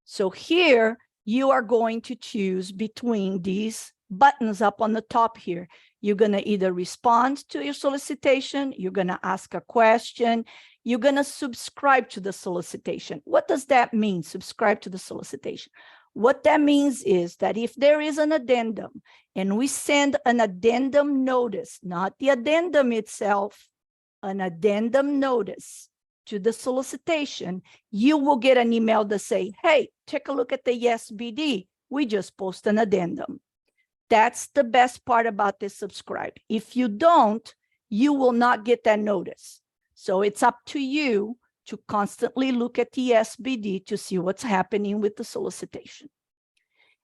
So here you are going to choose between these buttons up on the top here. You're going to either respond to your solicitation, you're going to ask a question, you're going to subscribe to the solicitation. What does that mean, subscribe to the solicitation? What that means is that if there is an addendum and we send an addendum notice, not the addendum itself, an addendum notice to the solicitation, you will get an email that say, hey, take a look at the YesBD. We just post an addendum. That's the best part about this subscribe. If you don't, you will not get that notice. So it's up to you to constantly look at the YesBD to see what's happening with the solicitation.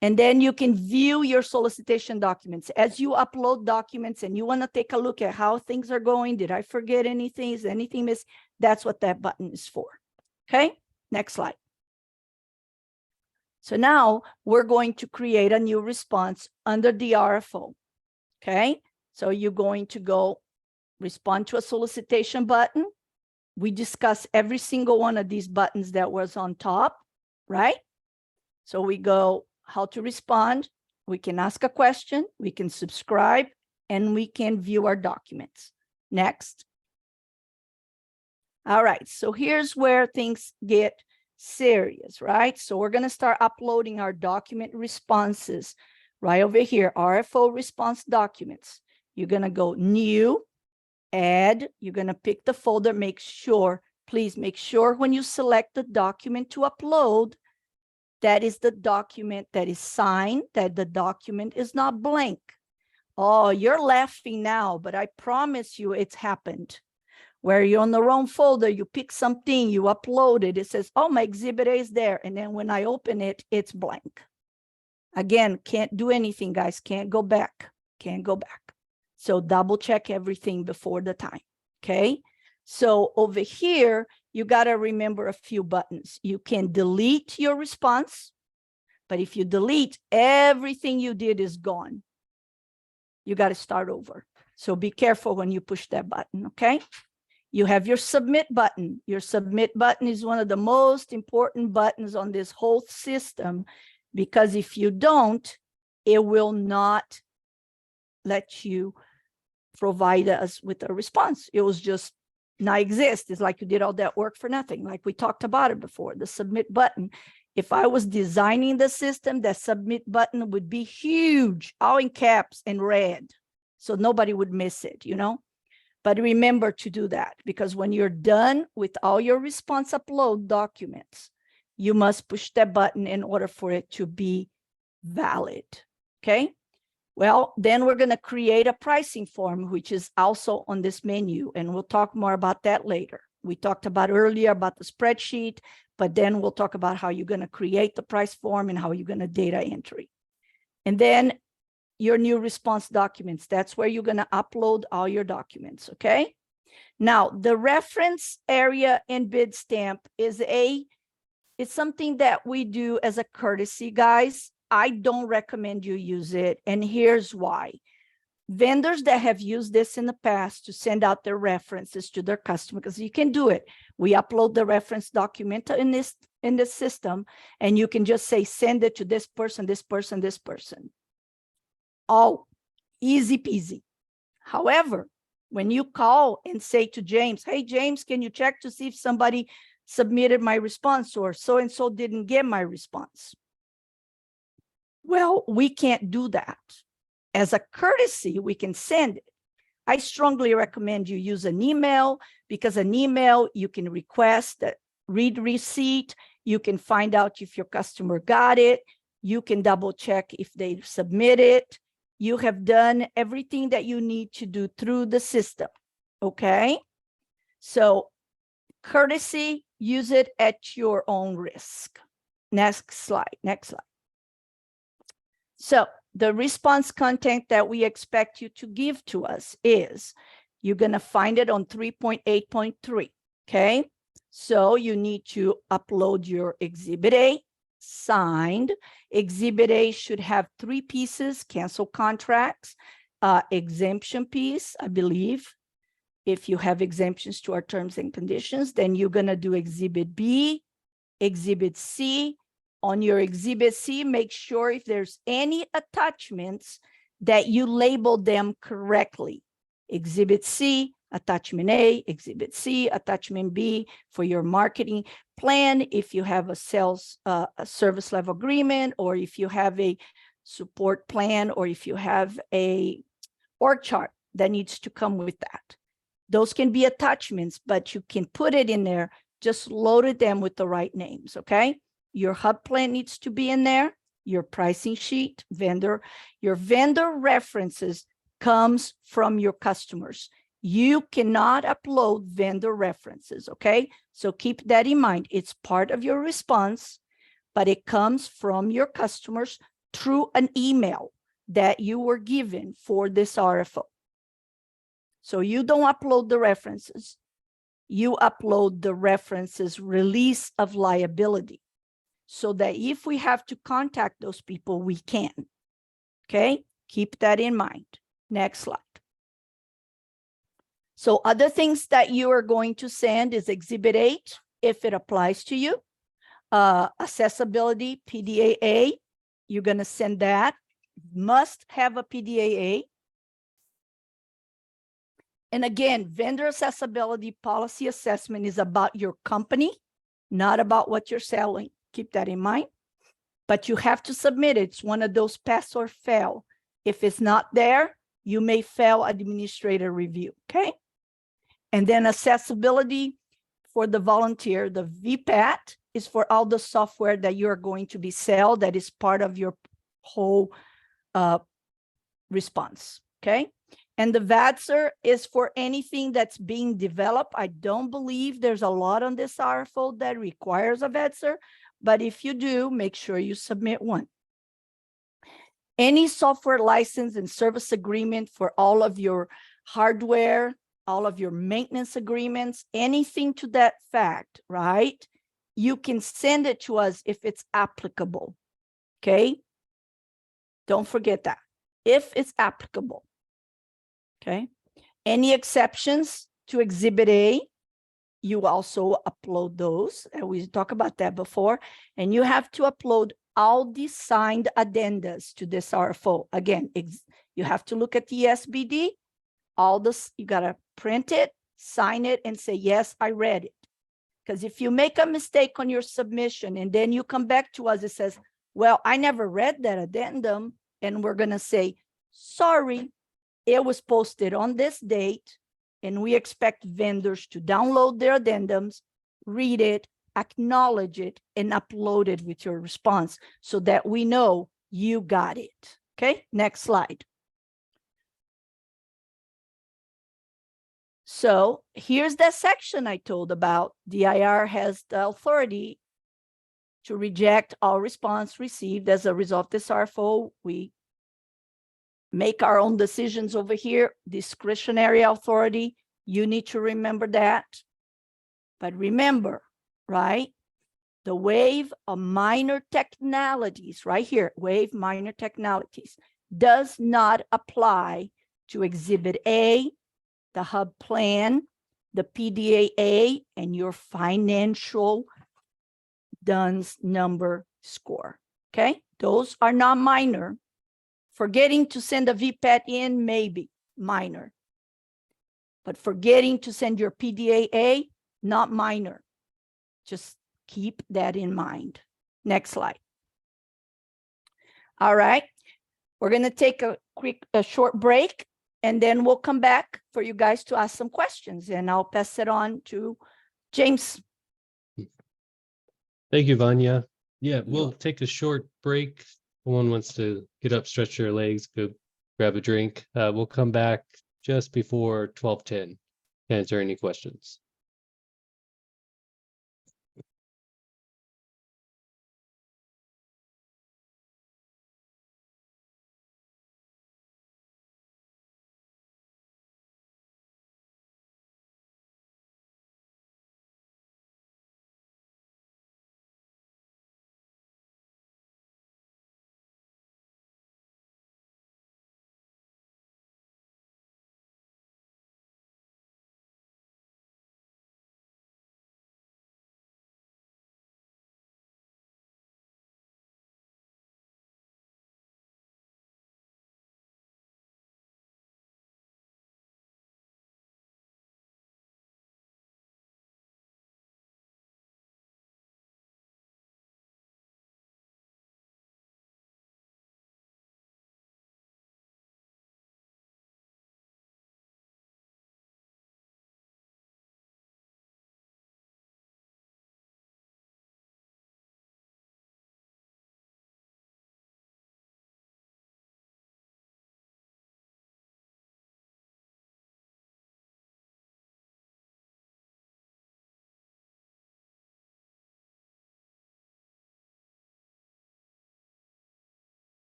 And then you can view your solicitation documents. As you upload documents and you want to take a look at how things are going, did I forget anything? Is anything missing? That's what that button is for. Okay, next slide. So now we're going to create a new response under the RFO. Okay, so you're going to go respond to a solicitation button. We discuss every single one of these buttons that was on top, right? So we go how to respond. We can ask a question, we can subscribe, and we can view our documents. Next. All right, so here's where things get serious, right? So we're going to start uploading our document responses right over here, RFO response documents. You're going to go new, add, you're going to pick the folder, make sure, please make sure when you select the document to upload, that is the document that is signed, that the document is not blank. Oh, you're laughing now, but I promise you it's happened. Where you're on the wrong folder, you pick something, you upload it, it says, oh, my exhibit A is there. And then when I open it, it's blank. Again, can't do anything, guys, can't go back, can't go back. So double check everything before the time, okay? So over here, you got to remember a few buttons. You can delete your response, but if you delete, everything you did is gone. You got to start over. So be careful when you push that button, okay? You have your submit button. Your submit button is one of the most important buttons on this whole system, because if you don't, it will not let you provide us with a response. It was just not exist. It's like you did all that work for nothing. Like we talked about it before, the submit button. If I was designing the system, that submit button would be huge, all in caps and red, so nobody would miss it, you know? But remember to do that, because when you're done with all your response upload documents, you must push that button in order for it to be valid, okay? Well, then we're going to create a pricing form, which is also on this menu, and we'll talk more about that later. We talked about earlier about the spreadsheet, but then we'll talk about how you're going to create the price form and how you're going to data entry. And then your new response documents, that's where you're going to upload all your documents, okay? Now, the reference area and bid stamp is it's something that we do as a courtesy, guys. I don't recommend you use it, and here's why. Vendors that have used this in the past to send out their references to their customer, because you can do it. We upload the reference document in this system, and you can just say, send it to this person, this person, this person. All easy peasy. However, when you call and say to James, hey, James, can you check to see if somebody submitted my response, or so-and-so didn't get my response? Well, we can't do that. As a courtesy, we can send it. I strongly recommend you use an email, because an email, you can request that read receipt. You can find out if your customer got it. You can double check if they submit it. You have done everything that you need to do through the system, okay? So courtesy, use it at your own risk. Next slide, next slide. So the response content that we expect you to give to us is, you're going to find it on 3.8.3, okay? So you need to upload your Exhibit A, signed. Exhibit A should have 3 pieces: cancel contracts, exemption piece, I believe. If you have exemptions to our terms and conditions, then you're going to do Exhibit B, Exhibit C. On your Exhibit C, make sure if there's any attachments that you label them correctly. Exhibit C, Attachment A, Exhibit C, Attachment B for your marketing plan. If you have a sales, a service level agreement, or if you have a support plan, or if you have a org chart that needs to come with that. Those can be attachments, but you can put it in there, just loaded them with the right names, okay? Your hub plan needs to be in there, your pricing sheet, your vendor references comes from your customers. You cannot upload vendor references, okay? So keep that in mind. It's part of your response, but it comes from your customers through an email that you were given for this RFO. So you don't upload the references. You upload the references release of liability, so that if we have to contact those people, we can. Okay, keep that in mind. Next slide. So other things that you are going to send is Exhibit 8, if it applies to you. Accessibility, PDAA, you're going to send that. Must have a PDAA. And again, vendor accessibility policy assessment is about your company, not about what you're selling. Keep that in mind. But you have to submit it. It's one of those pass or fail. If it's not there, you may fail administrator review, okay? And then accessibility for the volunteer, the VPAT is for all the software that you're going to be sell that is part of your whole response, okay? And the VATSR is for anything that's being developed. I don't believe there's a lot on this RFO that requires a VATSR, but if you do, make sure you submit one. Any software license and service agreement for all of your hardware, all of your maintenance agreements, anything to that fact, right? You can send it to us if it's applicable, okay? Don't forget that, if it's applicable. Okay. Any exceptions to Exhibit A, you also upload those. And we talked about that before. And you have to upload all the signed addendas to this RFO. Again, you have to look at the SBD. All this, you got to print it, sign it, and say, yes, I read it. Because if you make a mistake on your submission and then you come back to us, it says, well, I never read that addendum. And we're going to say, sorry. It was posted on this date, and we expect vendors to download their addendums, read it, acknowledge it, and upload it with your response so that we know you got it. Okay, next slide. So here's that section I told about. DIR has the authority to reject all response received as a result of this RFO. We make our own decisions over here, discretionary authority. You need to remember that. But remember, right? The waive of minor technicalities, right here, waive minor technicalities, does not apply to Exhibit A, the hub plan, the PDAA, and your financial DUNS number score. Okay, those are not minor. Forgetting to send a VPAT in, maybe minor. But forgetting to send your PDAA, not minor. Just keep that in mind. Next slide. All right. We're going to take a short break, and then we'll come back for you guys to ask some questions, and I'll pass it on to James. Thank you, Vanya. Yeah, we'll take a short break. Someone wants to get up, stretch their legs, go grab a drink. We'll come back just before 12:10 to answer any questions.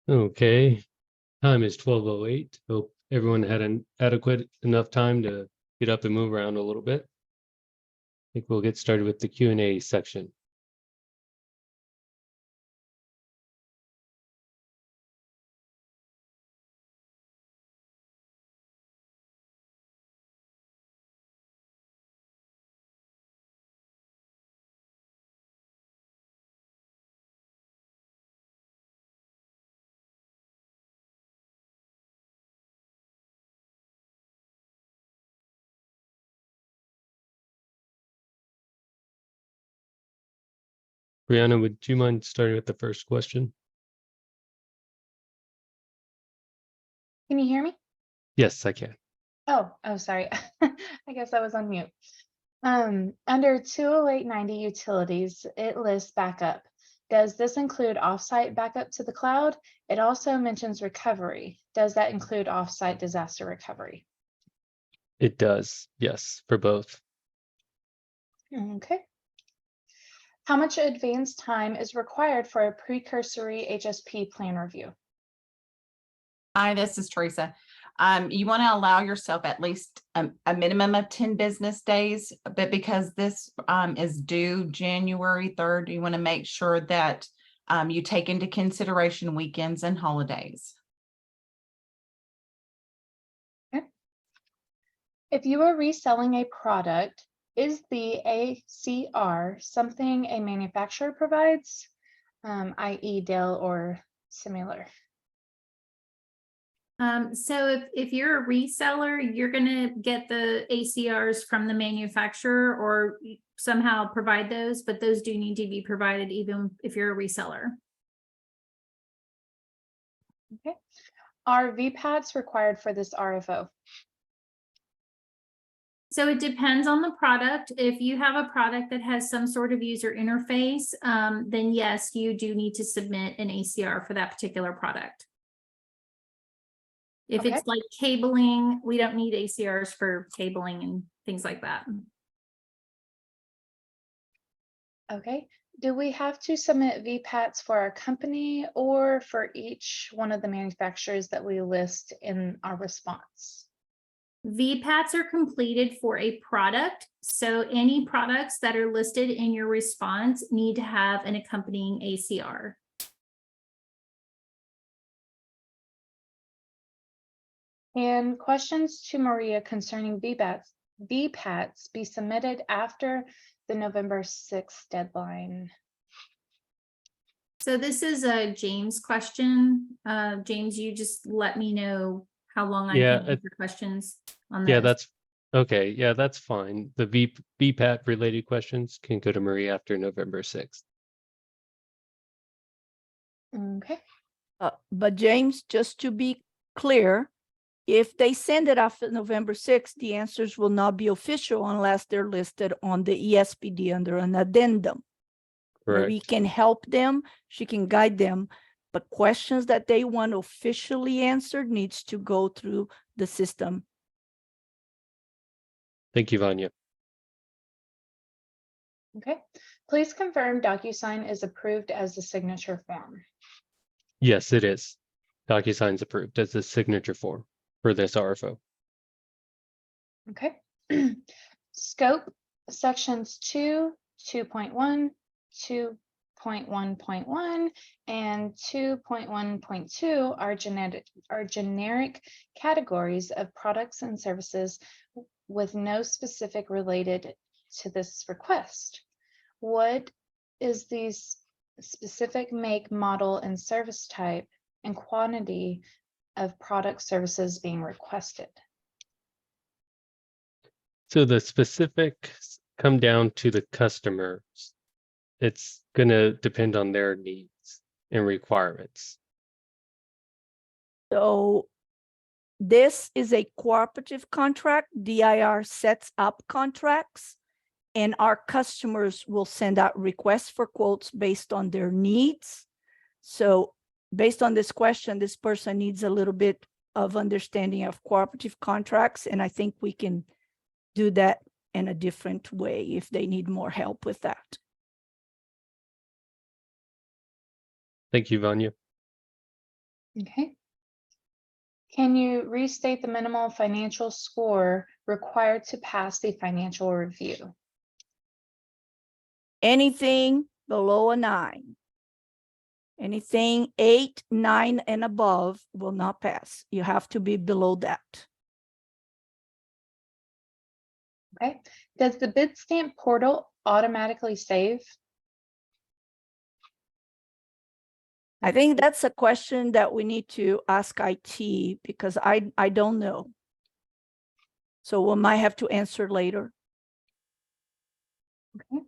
Okay, time is 12:08. Hope everyone had an adequate enough time to get up and move around a little bit. I think we'll get started with the Q&A section. Brianna, would you mind starting with the first question? Can you hear me? Yes, I can. Oh, sorry. I guess I was on mute. Under 20890 utilities, it lists backup. Does this include offsite backup to the cloud? It also mentions recovery. Does that include offsite disaster recovery? It does, yes, for both. Okay. How much advance time is required for a precursory HSP plan review? Hi, this is Teresa. You want to allow yourself at least a minimum of 10 business days, but because this is due January 3rd, you want to make sure that you take into consideration weekends and holidays. If you are reselling a product, is the ACR something a manufacturer provides, i.e. Dell or similar? So if you're a reseller, you're gonna get the ACRs from the manufacturer or somehow provide those, but those do need to be provided even if you're a reseller. Okay. Are VPATs required for this RFO? So it depends on the product. If you have a product that has some sort of user interface, then yes, you do need to submit an ACR for that particular product. If Okay. it's like cabling, we don't need ACRs for cabling and things like that. Okay. Do we have to submit VPATs for our company or for each one of the manufacturers that we list in our response? VPATs are completed for a product. So any products that are listed in your response need to have an accompanying ACR. And questions to Maria concerning VPATs be submitted after the November 6th deadline. So this is a James question. James, you just let me know how long I Yeah, can answer questions on Yeah, those. that's okay. Yeah, that's fine. The VPAT related questions can go to Marie after November 6th. Okay. But James, just to be clear, if they send it after November 6th, the answers will not be official unless they're listed on the ESPD under an addendum. Marie Correct. can help them, she can guide them, but questions that they want officially answered needs to go through the system. Thank you, Vanya. Okay. Please confirm DocuSign is approved as the signature form. Yes, it is. DocuSign's approved as the signature form for this RFO. Okay. Scope sections 2, 2.1, 2.1.1, and 2.1.2 are generic categories of products and services with no specific related to this request. What is the specific make, model, and service type and quantity of product services being requested? So the specifics come down to the customers. It's going to depend on their needs and requirements. So this is a cooperative contract. DIR sets up contracts and our customers will send out requests for quotes based on their needs. So based on this question, this person needs a little bit of understanding of cooperative contracts. And I think we can do that in a different way if they need more help with that. Thank you, Vanya. Okay. Can you restate the minimal financial score required to pass the financial review? Anything below a 9. Anything 8, 9, and above will not pass. You have to be below that. Okay. Does the Bidstamp portal automatically save? I think that's a question that we need to ask IT because I don't know. So we might have to answer later. Okay.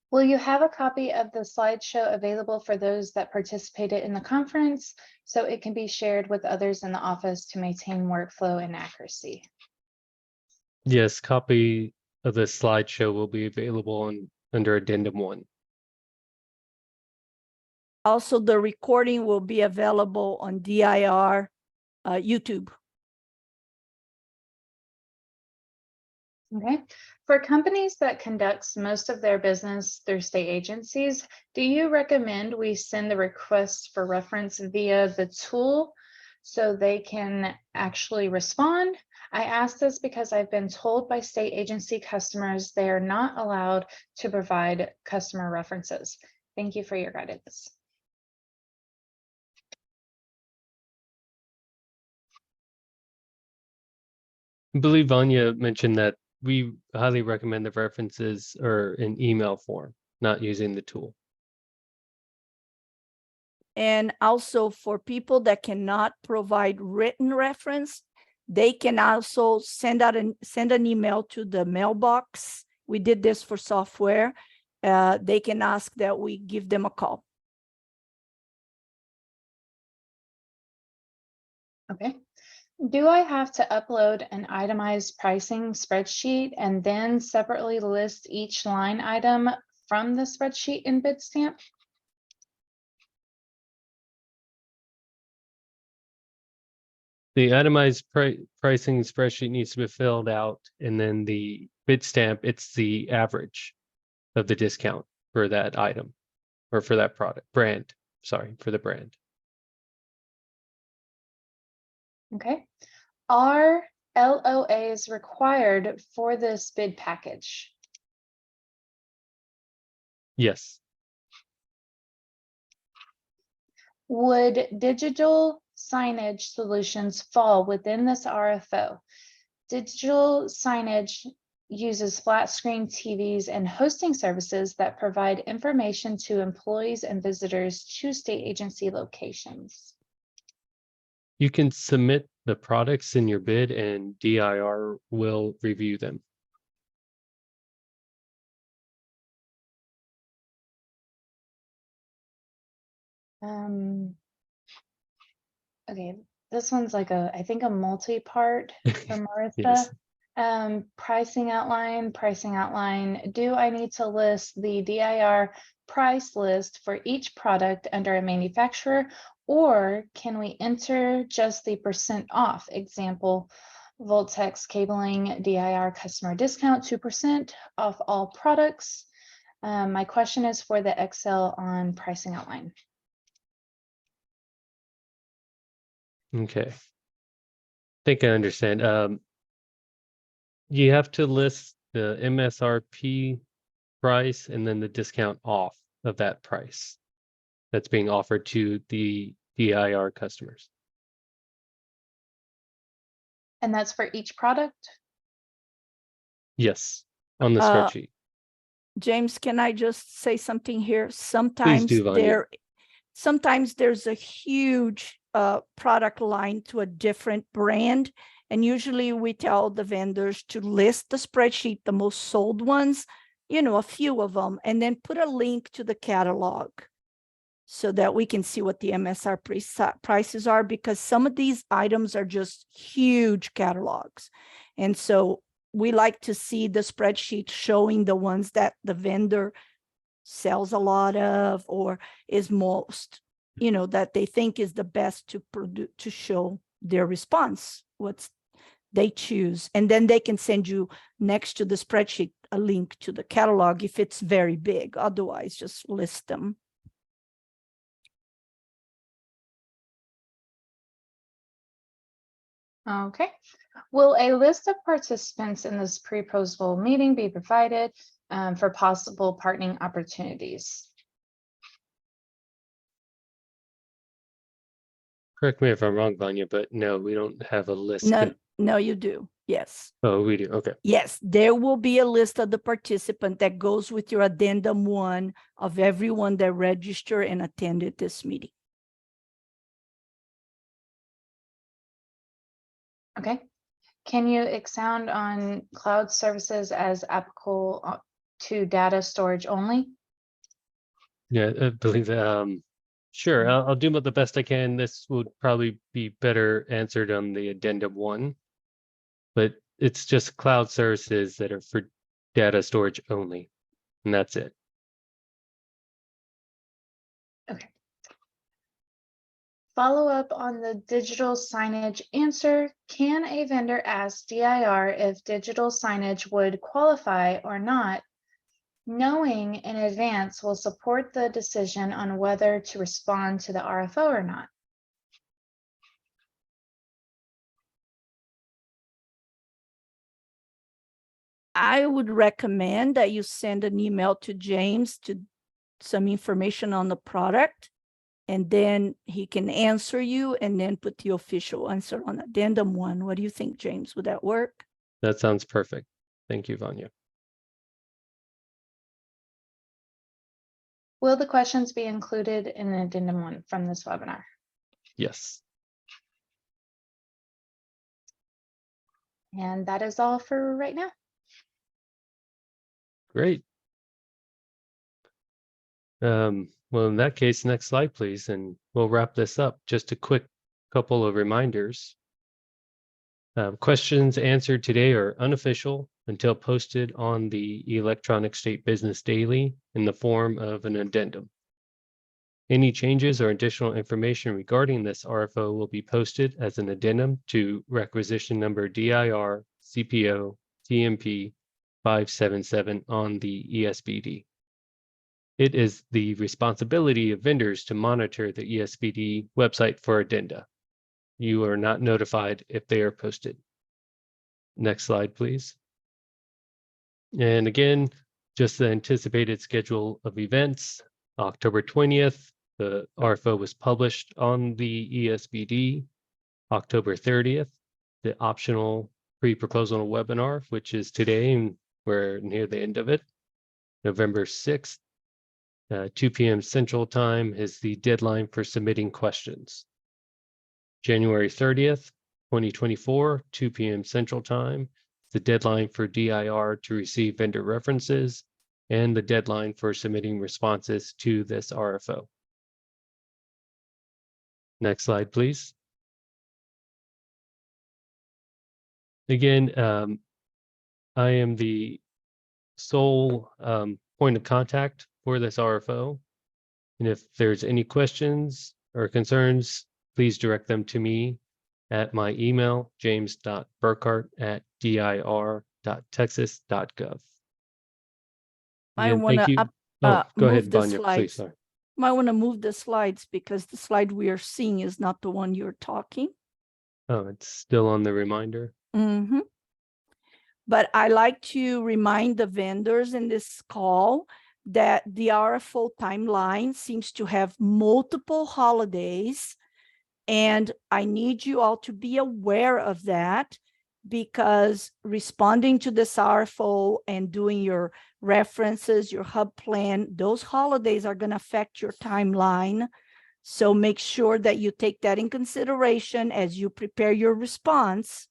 Will you have a copy of the slideshow available for those that participated in the conference so it can be shared with others in the office to maintain workflow and accuracy? Yes, copy of the slideshow will be available under Addendum 1. Also, the recording will be available on DIR YouTube. Okay. For companies that conducts most of their business through state agencies, do you recommend we send the request for reference via the tool so they can actually respond? I ask this because I've been told by state agency customers they are not allowed to provide customer references. Thank you for your guidance. I believe Vanya mentioned that we highly recommend the references are in email form, not using the tool. And also for people that cannot provide written reference, they can also send an email to the mailbox. We did this for software. They can ask that we give them a call. Okay. Do I have to upload an itemized pricing spreadsheet and then separately list each line item from the spreadsheet in Bidstamp? The itemized pricing spreadsheet needs to be filled out, and then the Bidstamp, it's the average of the discount for that item or for that brand. Sorry, for the brand. Okay. Are LOAs required for this bid package? Yes. Would digital signage solutions fall within this RFO? Digital signage uses flat screen TVs and hosting services that provide information to employees and visitors to state agency locations. You can submit the products in your bid and DIR will review them. Okay, this one's like I think a multi-part for Martha. Yes. Pricing outline. Do I need to list the DIR price list for each product under a manufacturer, or can we enter just the % off? Example, Voltex cabling DIR customer discount 2% off all products. My question is for the Excel on pricing outline. Okay. I think I understand. You have to list the MSRP price and then the discount off of that price that's being offered to the DIR customers. And that's for each product? Yes, on the Uh, spreadsheet. James, can I just say something here? Sometimes do, Vanya. sometimes there's a huge product line to a different brand. And usually we tell the vendors to list the spreadsheet, the most sold ones, a few of them, and then put a link to the catalog so that we can see what the MSR prices are, because some of these items are just huge catalogs. And so we like to see the spreadsheet showing the ones that the vendor sells a lot of or is most, that they think is the best to produce, to show their response, what they choose. And then they can send you next to the spreadsheet a link to the catalog if it's very big. Otherwise, just list them. Okay. Will a list of participants in this pre-proposal meeting be provided for possible partnering opportunities? Correct me if I'm wrong, Vanya, but no, we don't have a list. No, no, you do. Yes. Oh, we do. Okay. Yes, there will be a list of the participant that goes with your addendum 1 of everyone that registered and attended this meeting. Okay. Can you expound on cloud services as applicable to data storage only? Yeah, I believe sure, I'll do the best I can. This would probably be better answered on the addendum 1, but it's just cloud services that are for data storage only, and that's it. Okay. Follow up on the digital signage answer. Can a vendor ask DIR if digital signage would qualify or not, knowing in advance will support the decision on whether to respond to the RFO or not? I would recommend that you send an email to James to some information on the product, and then he can answer you and then put the official answer on addendum 1. What do you think, James? Would that work? That sounds perfect. Thank you, Vanya. Will the questions be included in addendum 1 from this webinar? Yes. And that is all for right now. Great. Well, in that case, next slide, please, and we'll wrap this up. Just a quick couple of reminders. Questions answered today are unofficial until posted on the Electronic State Business Daily in the form of an addendum. Any changes or additional information regarding this RFO will be posted as an addendum to requisition number DIR CPO TMP 577 on the ESBD. It is the responsibility of vendors to monitor the ESBD website for addenda. You are not notified if they are posted. Next slide, please. And again, just the anticipated schedule of events. October 20th, the RFO was published on the ESBD. October 30th, the optional pre-proposal webinar, which is today, and we're near the end of it. November 6th, 2 p.m. Central Time is the deadline for submitting questions. January 30th, 2024, 2 p.m. Central Time, the deadline for DIR to receive vendor references and the deadline for submitting responses to this RFO. Next slide, please. Again, I am the sole point of contact for this RFO. And if there's any questions or concerns, please direct them to me at my email, james.burkhart@dir.texas.gov. I Again, want thank you. to Go move ahead, the Vanya, please. slides. Sorry. Might want to move the slides because the slide we are seeing is not the one you're talking. Oh, it's still on the reminder. But I like to remind the vendors in this call that the RFO timeline seems to have multiple holidays. And I need you all to be aware of that, because responding to this RFO and doing your references, your hub plan, those holidays are going to affect your timeline. So make sure that you take that in consideration as you prepare your response,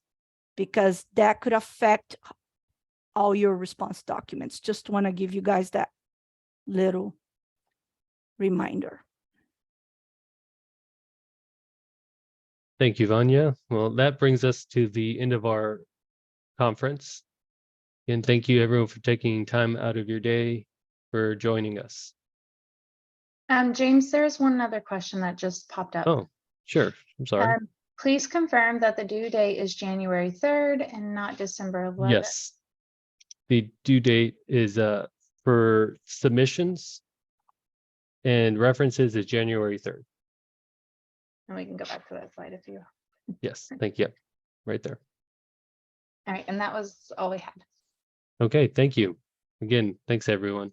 because that could affect all your response documents. Just want to give you guys that little reminder. Thank you, Vanya. Well, that brings us to the end of our conference. And thank you, everyone, for taking time out of your day for joining us. James, there's one other question that just popped up. Oh, sure. I'm sorry. Please confirm that the due date is January 3rd and not December 11th. Yes. The due date is for submissions and references is January 3rd. And we can go back to that slide if you. Yes, thank you. right there. All right, and that was all we had. Okay, thank you. Again, thanks everyone.